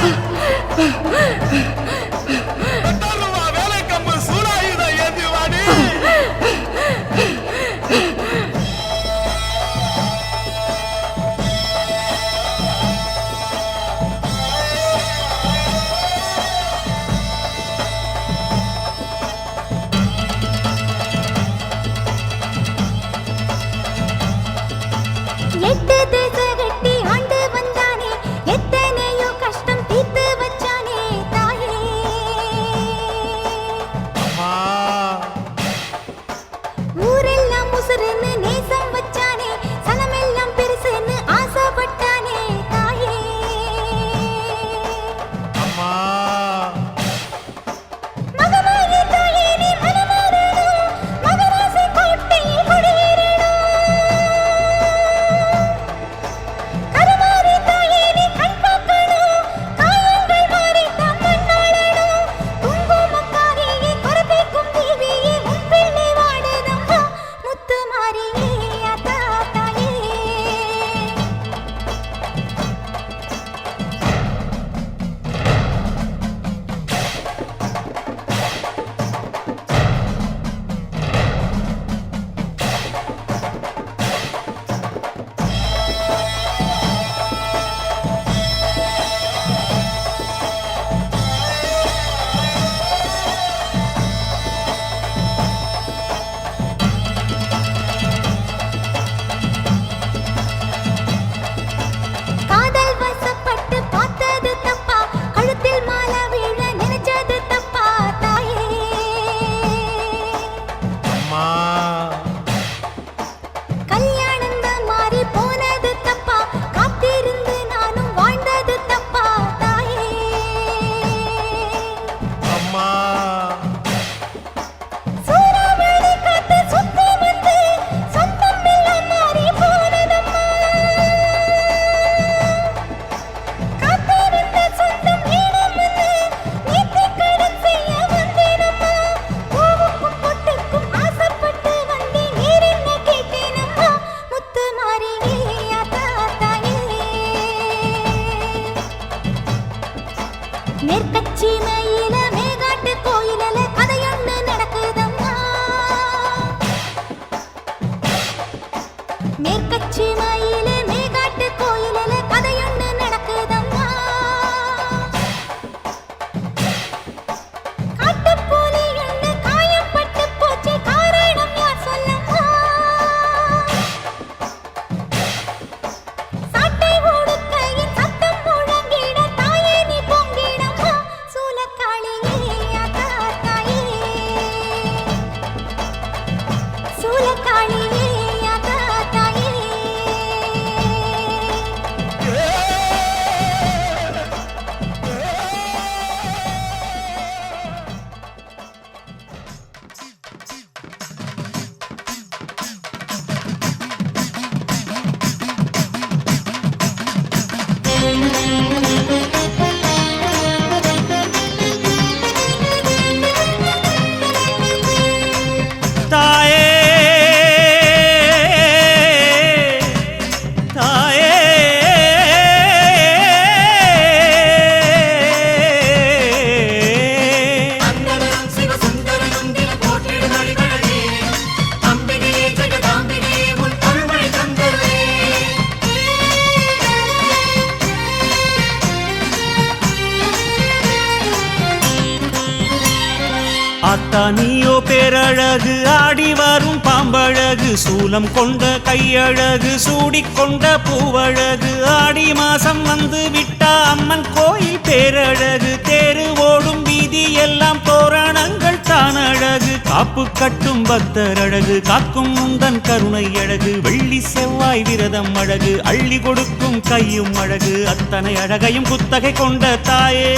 அத்தானியோ பேரழகு ஆடி வரும் பாம்பழகு சூலம் கொண்ட கையழகு சூடிக்கொண்ட பூவழகு ஆடி மாசம் வந்து விட்டா அம்மன் கோயில் பேரழகு தேரு ஓடும் வீதி எல்லாம் தோரணங்கள் தான் அழகு காப்பு கட்டும் பக்தர் அழகு காக்கும் முந்தன் கருணை அழகு வெள்ளி செவ்வாய் விரதம் அழகு அள்ளி கொடுக்கும் கையும் அழகு அத்தனை அழகையும் குத்தகை கொண்ட தாயே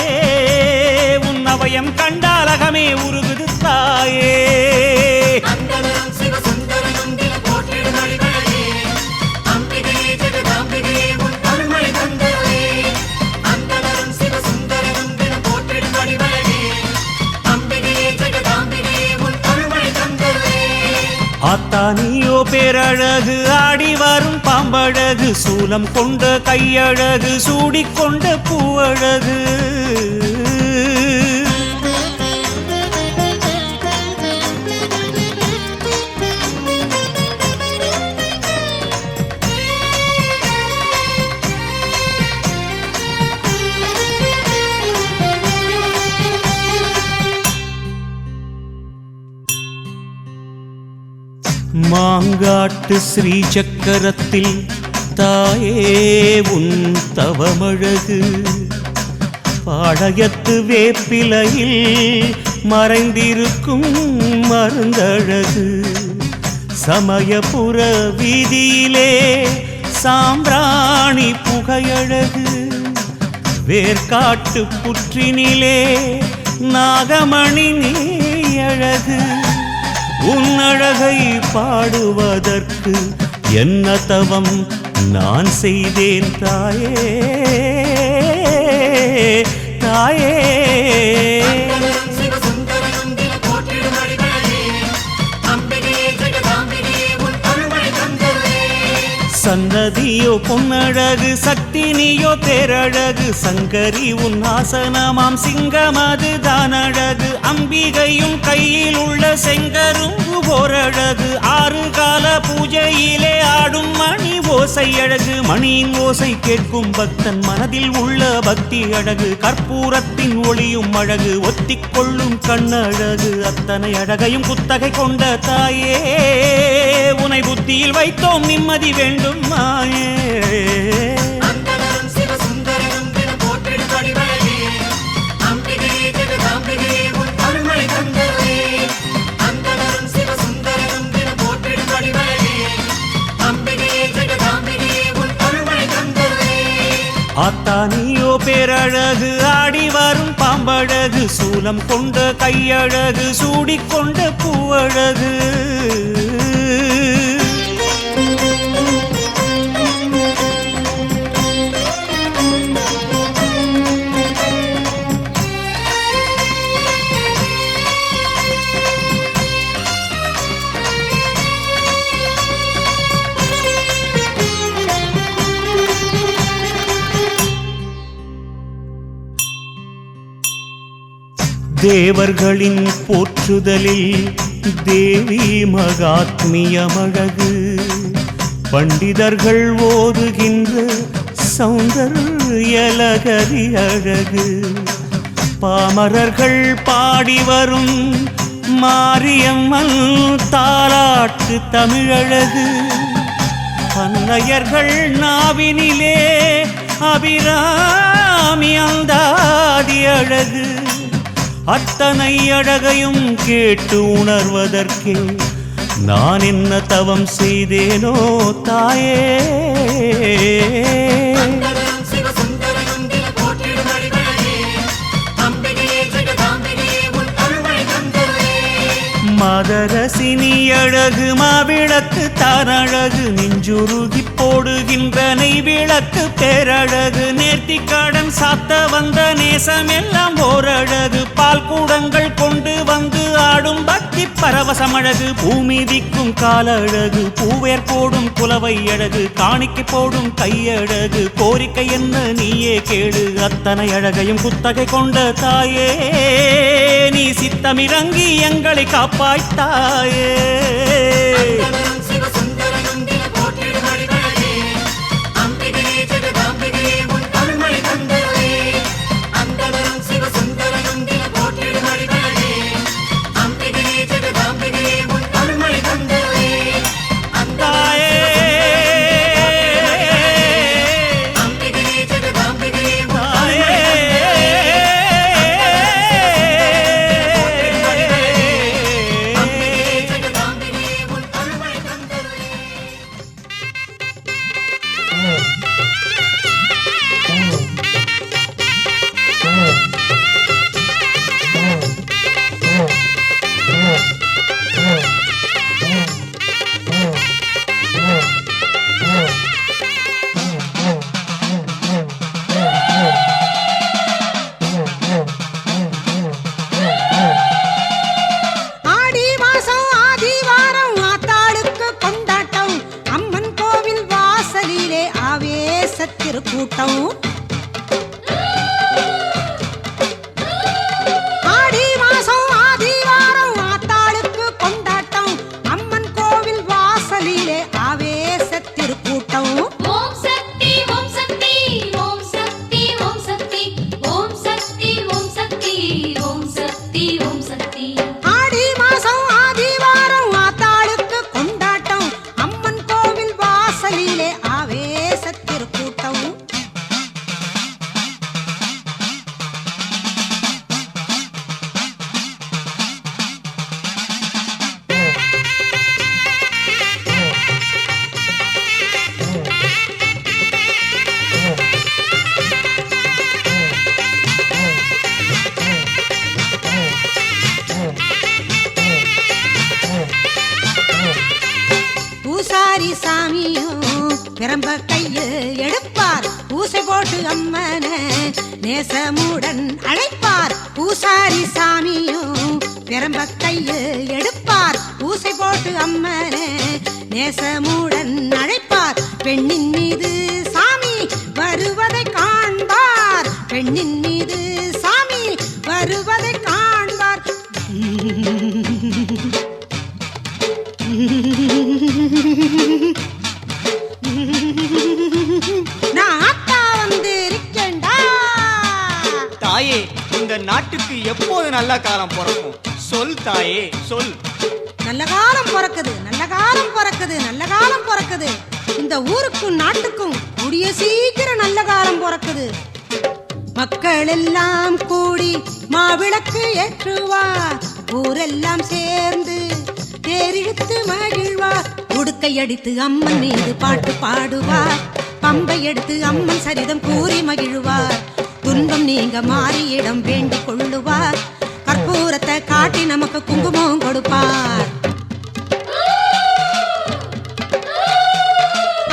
உன் அவயம் கண்டாலகமே உருகுது தாயே. அத்தானியோ பேரழகு ஆடி வரும் பாம்பழகு சூலம் கொண்ட கையழகு சூடிக்கொண்ட பூவழகு. மாங்காட்டு ஸ்ரீ சக்கரத்தில் தாயே உன் தவமழகு பாளையத்து வேப்பிலையில் மறைந்திருக்கும் மருந்தழகு சமயபுர வீதியிலே சாம்பிராணி புகையழகு வேர்காட்டு புற்றினிலே நாகமணி நீயழகு உன்னழகை பாடுவதற்கு என்ன தவம் நான் செய்தேன் தாயே தாயே. சந்ததியோ பொன்னழகு சக்தி நீயோ பேரழகு சங்கரி உன் ஆசனமாம் சிங்கமது தானழகு அம்பிகையும் கையில் உள்ள செங்கரும்பு போரழகு ஆறு கால பூஜையிலே ஆடும் மணி ஓசை அழகு மணியின் ஓசை கேட்கும் பக்தன் மனதில் உள்ள பக்தி அழகு கற்பூரத்தின் ஒளியும் அழகு ஒத்திக்கொள்ளும் கண்ணழகு அத்தனை அழகையும் குத்தகை கொண்ட தாயே உனை புத்தியில் வைத்தோம் நிம்மதி வேண்டும் மாயே. அத்தானியோ பேரழகு ஆடி வரும் பாம்பழகு சூலம் கொண்ட கையழகு சூடிக்கொண்ட பூவழகு. தேவர்களின் போற்றுதலில் தேவி மகாத்மியமழகு பண்டிதர்கள் ஓதுகின்ற சௌந்தர்யலகரி அழகு பாமரர்கள் பாடி வரும் மாரியம்மன் தாலாட்டு தமிழழகு பன்னையர்கள் நாவினிலே அபிராமி அந்தாதி அழகு அத்தனை அழகையும் கேட்டு உணர்வதற்கே நான் என்ன தவம் செய்தேனோ தாயே. மதரசினி அழகு மாவிளக்கு தானழகு நெஞ்சுருகி போடுகின்ற நெய் விளக்கு பேரழகு நேர்த்திக்கடன் சாத்த வந்த நேசமெல்லாம் ஓரழகு பால் கூடங்கள் கொண்டு வந்து ஆடும் பக்தி பரவசமழகு பூமிதிக்கும் காலழகு பூவேர் போடும் குலவை அழகு காணிக்கை போடும் கையழகு கோரிக்கை என்ன நீயே கேடு அத்தனை அழகையும் குத்தகை கொண்ட தாயே நீ சித்தமிறங்கி எங்களை காப்பாய்த்தாயே. திருக்கூட்டம் ஆடி மாசம் ஆதிவாரம் ஆத்தாளுக்கு கொண்டாட்டம் அம்மன் கோவில் வாசலிலே ஆவேச திருக்கூட்டம் ஓம் சக்தி ஓம் சக்தி ஓம் சக்தி ஓம் சக்தி ஓம் சக்தி ஓம் சக்தி ஓம் சக்தி ஓம் சக்தி ஆடி மாசம் ஆதிவாரம் ஆத்தாளுக்கு கொண்டாட்டம் அம்மன் கோவில் வாசலிலே ஆவேச திருக்கூட்டம் பூசாரி சாமியும் பிரம்ப கையில் எடுப்பார் பூசை போட்டு அம்மன நேசமுடன் அழைப்பார் பூசாரி சாமியும் பிரம்ப கையில் எடுப்பார் பூசை போட்டு அம்மன நேசமுடன் அழைப்பார் பெண்ணின் மீது சாமி வருவதை காண்பார் பெண்ணின் மீது சாமி வருவதை காண்பார் நான் அத்தா வந்திருக்கேன்டா. தாயே இந்த நாட்டுக்கு எப்போது நல்ல காலம் பிறக்கும் சொல் தாயே சொல். நல்ல காலம் பிறக்குது நல்ல காலம் பிறக்குது நல்ல காலம் பிறக்குது இந்த ஊருக்கும் நாட்டுக்கும் கூடிய சீக்கிரம் நல்ல காலம் பிறக்குது மக்கள் எல்லாம் கூடி மாவிளக்கு ஏற்றுவார் ஊரெல்லாம் சேர்ந்து தேரிழுத்து மகிழ்வார் உடுக்கை அடித்து அம்மன் மீது பாட்டு பாடுவார் பம்பை எடுத்து அம்மன் சரிதம் கூறி மகிழ்வார் துன்பம் நீங்க மாறியிடம் வேண்டிக் கொள்ளுவார் கற்பூரத்தை காட்டி நமக்கு குங்குமம் கொடுப்பார்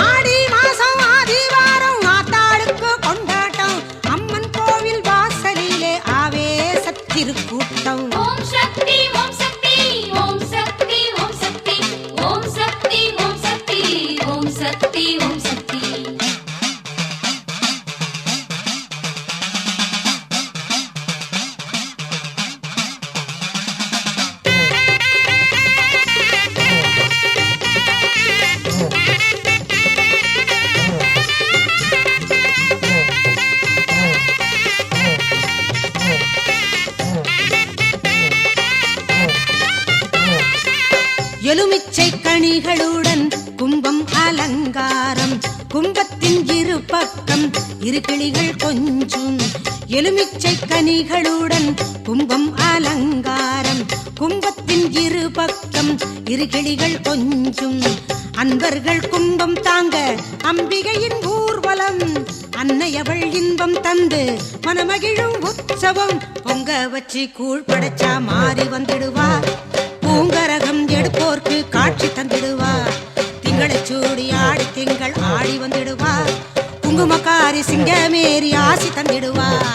ஆடி மாசம் ஆதிவாரம் ஆத்தாளுக்கு கொண்டாட்டம் அம்மன் கோவில் வாசலிலே ஆவேச திருக்கூட்டம் ஓம் சக்தி ஓம் சக்தி ஓம் சக்தி ஓம் சக்தி ஓம் சக்தி ஓம் சக்தி ஓம் சக்தி ஓம் சக்தி எலுமிச்சை கனிகளுடன் கும்பம் அலங்காரம் கும்பத்தின் இரு பக்கம் இரு கிளிகள் கொஞ்சும் எலுமிச்சை கனிகளுடன் கும்பம் அலங்காரம் கும்பத்தின் இரு பக்கம் இரு கிளிகள் கொஞ்சும் அன்பர்கள் கும்பம் தாங்க அம்பிகையின் ஊர்வலம் அன்னையவள் இன்பம் தந்து மனமகிழும் உற்சவம் பொங்க வச்சு கூழ் படைச்சா மாறி வந்துடுவார் பூங்கரகம் எடுப்போர்க்கு காட்சி தந்திடுவார் திங்களை சூடி ஆடி திங்கள் ஆடி வந்துடுவார் குங்குமக்காரி சிங்கமேறி ஆசி தந்திடுவார்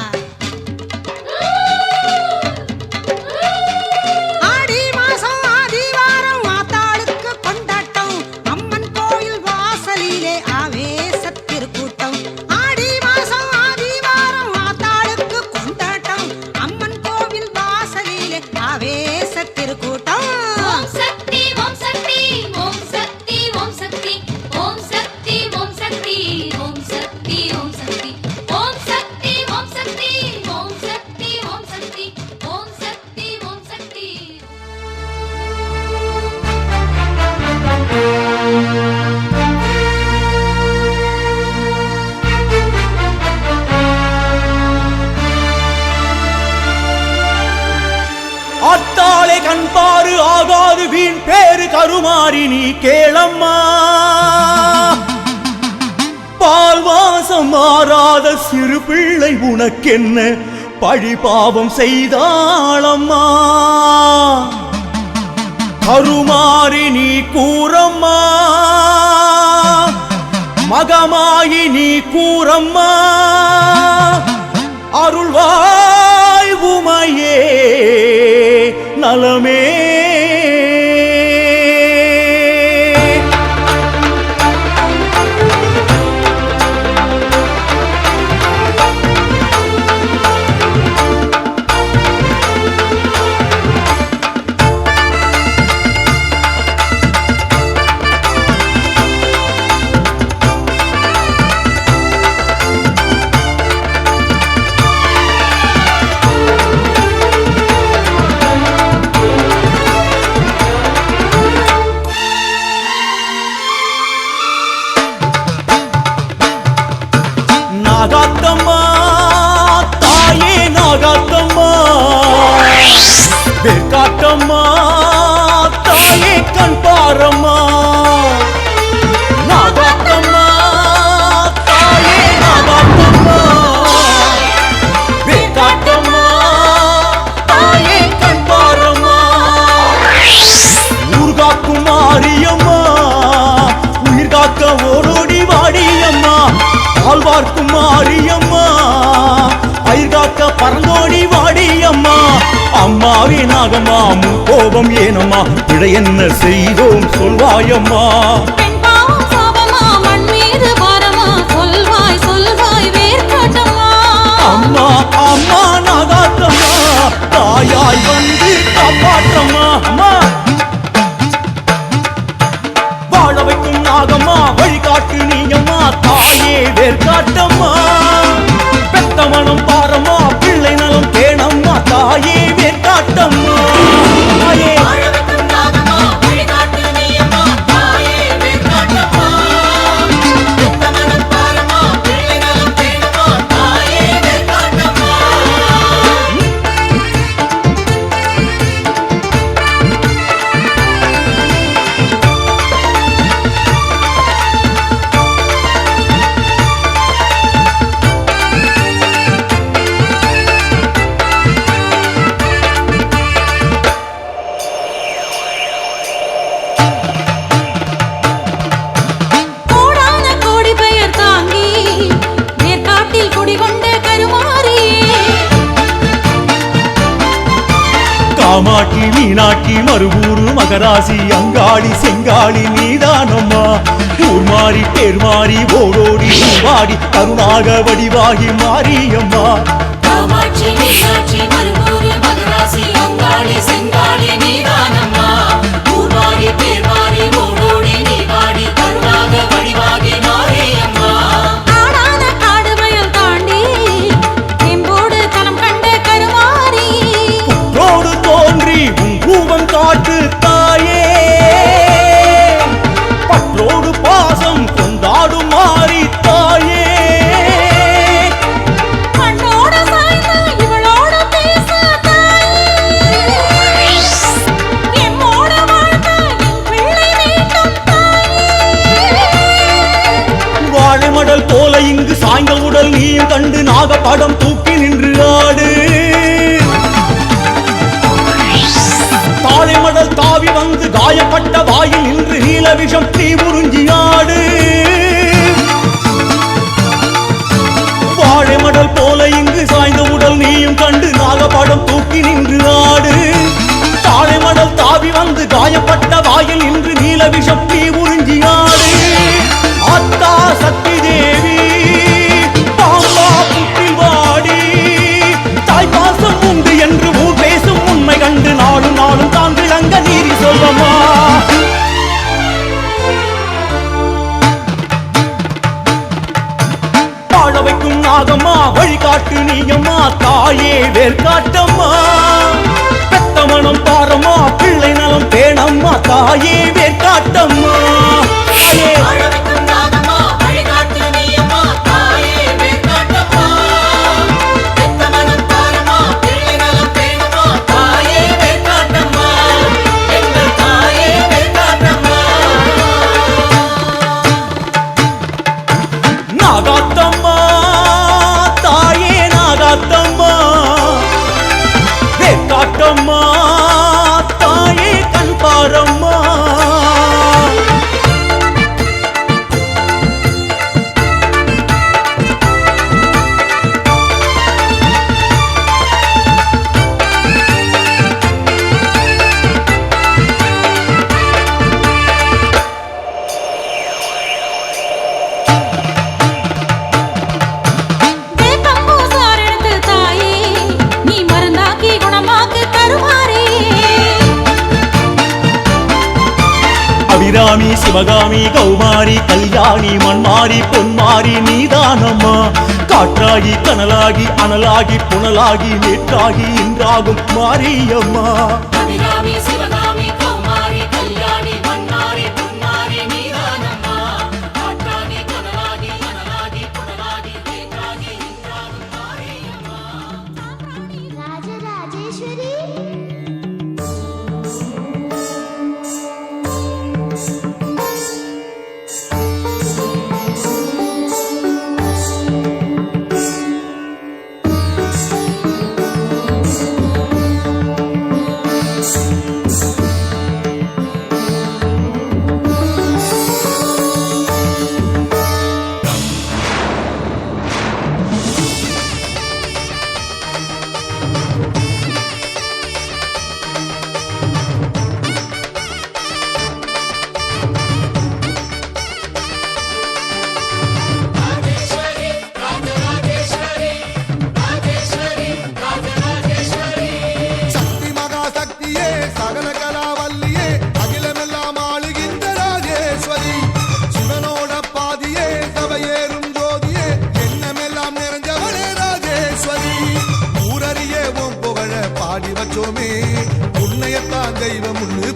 ஆடி மாசம் ஆதிவாரம் ஆத்தாளுக்கு கொண்டாட்டம் அம்மன் கோயில் வாசலிலே ஆவேச திருக்கூட்டம் ஆடி மாசம் ஆதிவாரம் ஆத்தாளுக்கு கொண்டாட்டம் அம்மன் கோவில் வாசலிலே ஆவேச திருக்கூட்டம் ஓம் சக்தி ஓம் சக்தி ஓம் சக்தி ஓம் சக்தி ஓம் சக்தி ஓம் சக்தி ஓம் சக்தி ஓம் சக்தி ஓம் சக்தி ஓம் சக்தி ஓம் சக்தி ஓம் சக்தி ஓம் சக்தி ஓம் சக்தி அத்தாளை கண்பாறு ஆகாது வீண் பேரு கருமாறி நீ கேளம்மா பால்வாசம் மாறாத சிறு பிள்ளை உனக்கென்ன பழி பாவம் செய்தாளம்மா கருமாறி நீ கூறம்மா மகமாயி நீ கூறம்மா அருள்வாய் உமையே நலமே பால் பார்க்கும் மாரியம்மா பயிர்காக்க பரந்தோடி வாடியம்மா அம்மாவே நாகம்மா முன் கோபம் ஏனம்மா விடை என்ன செய்தோம் சொல்வாயம்மா பெண் பாவம் சாபமா மண் மீது பாரமா சொல்வாய் சொல்வாய் வேர்க்காட்டம்மா அம்மா அம்மா நாகாத்தம்மா தாயாய் வந்து காப்பாற்றம்மா அம்மா வாழ வைக்கும் நாகம்மா வழிகாட்டு நீயம்மா தாயே வேர்காட்டம்மா பெத்த மனம் பாரம்மா பிள்ளை நலம் தேனம்மா தாயே வேர்காட்டம்மா தாயே காமாட்சி மீனாட்சி மறுவூரு மகராசி அங்காளி செங்காளி நீதானம்மா ஊர் மாறி பேர் மாறி ஓடோடி வாடி கருணாக வடிவாகி மாரியம்மா காமாட்சி மீனாட்சி மறுவூரு மகராசி அங்காளி செங்காளி நீதானம்மா ஊர் மாறி பேர் மாறி ஓடோடி நீ வாடி கருணாக வடிவாகி மாரியம்மா ஆடாத காடு வயல் தாண்டி எம்போடு தலம் கண்ட கருமாரி புற்றோடு தோன்றி உன் ரூபம் காட்டு தாயே பற்றோடு பாசம் கொண்டாடும் மாறி தாயே கண்ணோடு சாய்ந்து இவளோடு பேச தாயே எம்மோடு வாழ்ந்த என் பிள்ளை வேண்டும் தாயே வாழை மடல் போல இங்கு சாய்ந்த உடல் நீயும் கண்டு நாகப்படம் தூக்கி நின்று ஆடு தாழை மடல் தாவி வந்து காயப்பட்ட வாயில் நின்று நீல விஷம் தீ உறிஞ்சி ஆடு வாழை மடல் போல இங்கு சாய்ந்த உடல் நீயும் கண்டு நாகப்படம் தூக்கி நின்று ஆடு தாழை மடல் தாவி வந்து காயப்பட்ட வாயில் நின்று நீல விஷம் தீ உறிஞ்சி ஆடு ஆத்தா சக்தி தேவி பாம்பா புற்றில் வாடி தாய் பாசம் உண்டு என்று ஊர் பேசும் உண்மை கண்டு நாளும் நாளும் தான் விளங்க நீரி சொல்லம்மா வாழ வைக்கும் நாகம்மா வழிகாட்டு நீயம்மா தாயே வேர்காட்டம்மா பெத்த மனம் பாரம்மா பிள்ளை நலம் பேணம்மா தாயே வேர்காட்டம்மா தாயே நாகாத்தம்மா தாயே நாகாத்தம்மா வேர்காட்டம்மா தாயே கண் பாரம்மா வேப்பம்பூசார் எடுத்து தாயே நீ மருந்தாக்கி குணமாக்கு கருமாறே அபிராமி சிவகாமி கௌமாரி கல்யாணி மண்மாரி பொன்மாரி நீதானம்மா காற்றாகி கனலாகி அனலாகி புனலாகி நேற்றாகி இன்றாகும் மாரியம்மா அபிராமி சிவகாமி கௌமாரி கல்யாணி மன்னாரி பொன்னாரி நீதானம்மா காற்றாகி கனலாகி அனலாகி புனலாகி நேற்றாகி இன்றாகும் மாரியம்மா ராஜராஜேஸ்வரி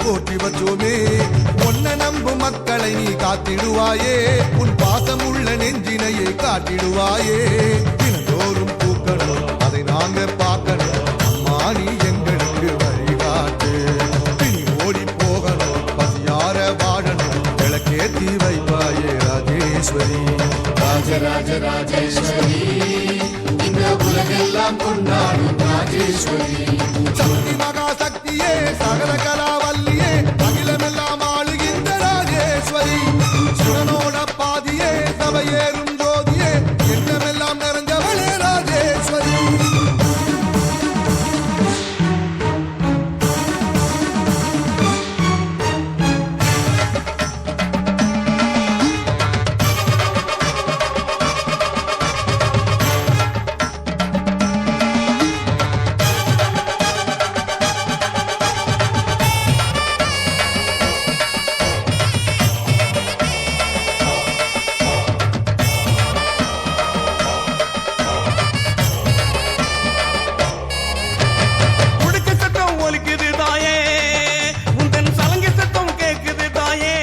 போற்றி வச்சோமே ஒன்ன நம்பும் மக்களை நீ காத்திடுவாயே உன் பாசமுள்ள நெஞ்சினையை காட்டிடுவாயே தினந்தோறும் பூக்கணும் அதை நாங்க பார்க்கணும் அம்மா நீ எங்களுக்கு வழிகாட்டு பிணி ஓடி போகணும் பசியார வாழணும் விளக்கேத்தி வைப்பாயே ராஜேஸ்வரி ராஜராஜ ராஜேஸ்வரி இந்த உலகெல்லாம் கொண்டாடும் ராஜேஸ்வரி சக்தி மகா சக்தியே சகல கலாவல்லியே அகிலமெல்லாம் ஆளுகின்ற ராஜேஸ்வரி சிவனோட பாதியே சபையேறும் ஜோதியே எண்ணமெல்லாம் நிறைஞ்சவளே ராஜேஸ்வரி உடுக்கு சத்தம் ஒலிக்குது தாயே உந்தன் சலங்கை சத்தம் கேக்குது தாயே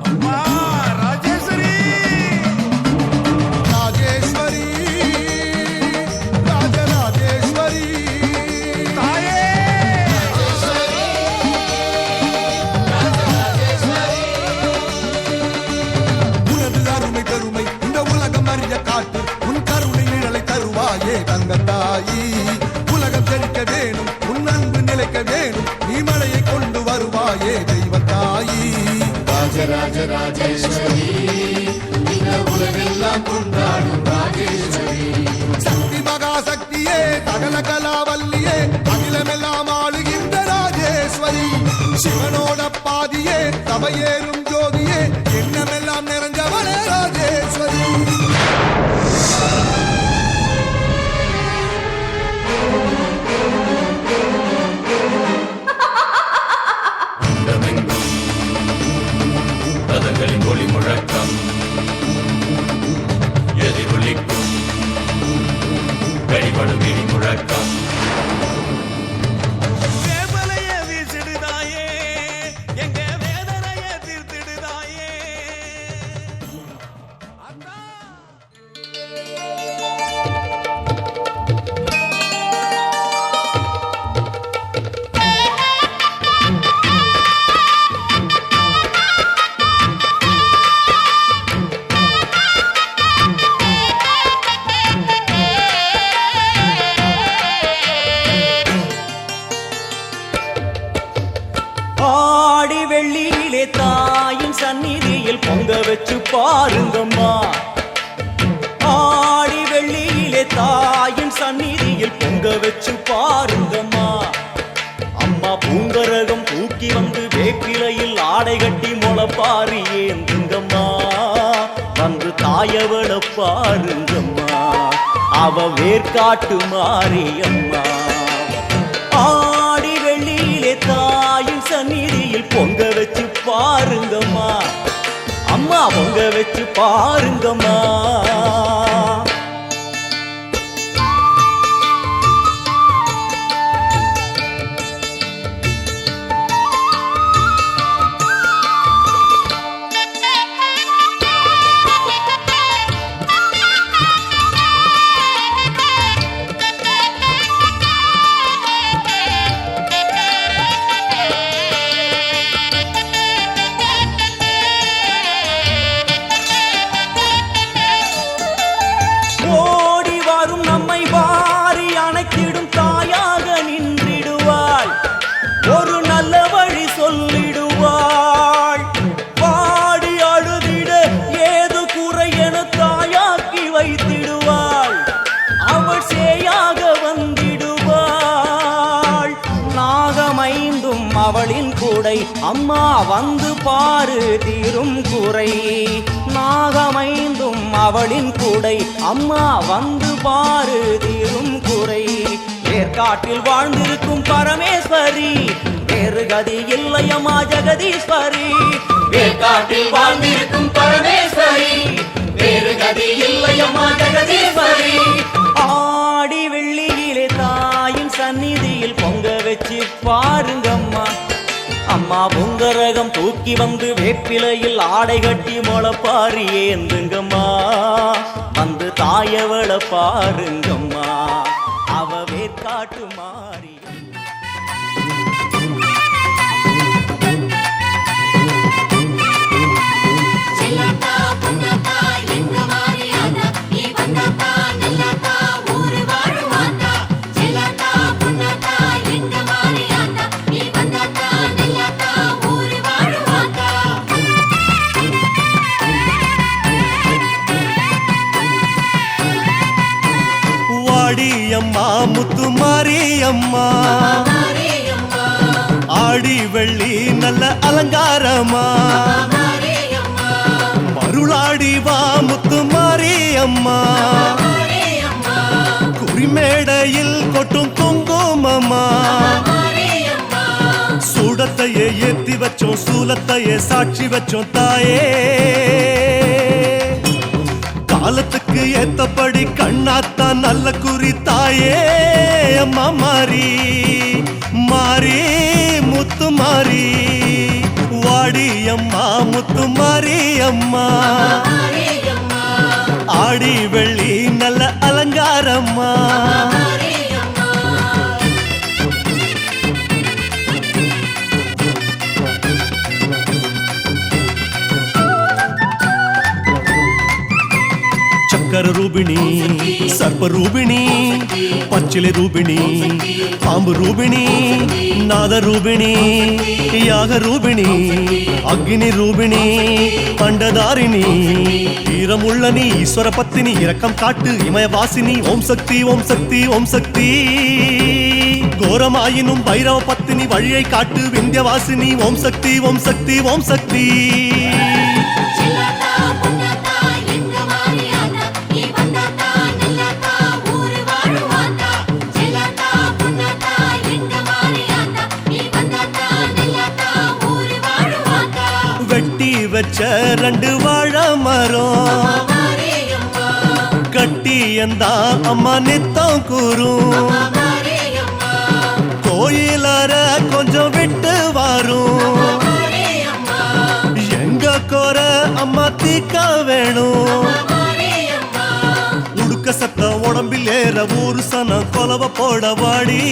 அம்மா ராஜேஸ்வரி ராஜேஸ்வரி ராஜராஜேஸ்வரி தாயே உனது அருமை பெருமை இந்த உலகம் அறிய காட்டு உன் கருணை நிழலை தருவாயே தங்கத்தாயி உலகம் செழிக்க வேணும் உன் அன்பு நிலைக்க வேணும் நீ மழையை கொண்டு வருவாயே தெய்வத்தாயி ராஜராஜ ராஜேஸ்வரி இந்த உலகெல்லாம் கொண்டாடும் ராஜேஸ்வரி சக்தி மகா சக்தியே சகல கலாவல்லியே அகிலமெல்லாம் ஆளுகின்ற ராஜேஸ்வரி சிவனோட பாதியே சபையேறும் ஜோதியே எண்ணமெல்லாம் நிறைஞ்சவளே ராஜேஸ்வரி அண்டமெங்கும் ரதங்களின் ஒளி முழக்கம் எதிரொலிக்கும் வெளிப்படும் இடி முழக்கம் வேப்பலைய வீசிடுதாயே எங்க வேதனைய தீர்த்திடுதாயே அத்தா ஆடி வெள்ளியிலே தாயின் சந்நிதியில் பொங்க வச்சு பாருங்கம்மா ஆடி வெள்ளியிலே தாயின் சந்நிதியில் பொங்க வச்சு பாருங்கம்மா அம்மா பூங்கரகம் தூக்கி வந்து வேப்பிலையில் ஆடை கட்டி முளப்பாரி ஏந்துங்கம்மா வந்து தாயவள பாருங்கம்மா அவ வேர்க்காட்டு மாரியம்மா ஆடி வெள்ளியிலே தாயின் சந்நிதியில் பொங்க வச்சு பாருங்கம்மா அம்மா பொங்க வச்சு பாருங்கம்மா ஓடி வரும் நம்மை வாரி அணைத்திடும் தாயாக நின்றிடுவாள் ஒரு நல்ல வழி சொல்லிடுவாள் பாடி அழுதிட ஏது குறை என தாயாக்கி வைத்திடுவாள் அவள் சேயாக வந்திடுவாள் நாகமைந்தும் அவளின் கூடை அம்மா வந்து பாரு தீரும் குறை நாகமைந்தும் அவளின் கூடை அம்மா வந்து பாரு தீரும் குறை வேர்க்காட்டில் வாழ்ந்திருக்கும் பரமேஸ்வரி வேறு கதி இல்லையம்மா ஜெகதீஸ்வரி வேர்க்காட்டில் வாழ்ந்திருக்கும் பரமேஸ்வரி வேறு கதி இல்லையம்மா ஜெகதீஸ்வரி ஆடி வெள்ளியிலே தாயின் சந்நிதியில் கோயிலில் பொங்க வச்சு பாருங்கம்மா. அம்மா பொங்கரகம் தூக்கி வந்து வேப்பிலையில் ஆடை கட்டி முளைப்பாரி ஏந்துங்கம்மா. வந்து தாயவள பாருங்கம்மா, அவ வேற்காட்டு மாறி. அம்மா முத்து மாரியம்மா, ஆடி வெள்ளி நல்ல அலங்காரமா, மருளாடி வா முத்து மாரியம்மா, குறிமேடையில் கொட்டும் குங்குமம்மா, சூடத்தையே ஏத்தி வச்சோம் சூலத்தையே சாட்சி வச்சோம் தாயே, காலத்துக்கு ஏத்தபடி கண்ணாத்தான் நல்ல குறி தாயே. அம்மா மாறி மாறி முத்து மாறி, வாடி அம்மா முத்து மாறி அம்மா, ஆடி வெள்ளி நல்ல அலங்காரம்மா. சக்கர ரூபிணி சர்ப்ப ரூபிணி பச்சிலை ரூபிணி பாம்பு ரூபிணி நாத ரூபிணி யாக ரூபிணி அக்னி ரூபிணி பண்டதாரிணி ஈரமுள்ள நீ ஈஸ்வர பத்தினி இரக்கம் காட்டு இமயவாசினி. ஓம் சக்தி ஓம் சக்தி ஓம் சக்தி. கோரமாயினும் பைரவ பத்தினி வழியை காட்டு விந்தியவாசினி. ஓம் சக்தி ஓம் சக்தி ஓம் சக்தி. வெட்டி வச்ச ரெண்டு வாழை மரம் கட்டி எந்தா அம்மா நித்தம் கூறும், கோயிலார கொஞ்சம் விட்டு வரும், எங்க கோர அம்மா தீக்க வேணும், உடுக்க சத்த உடம்பில் ஏற ஊரு சனம் கொலவ போட வாடி.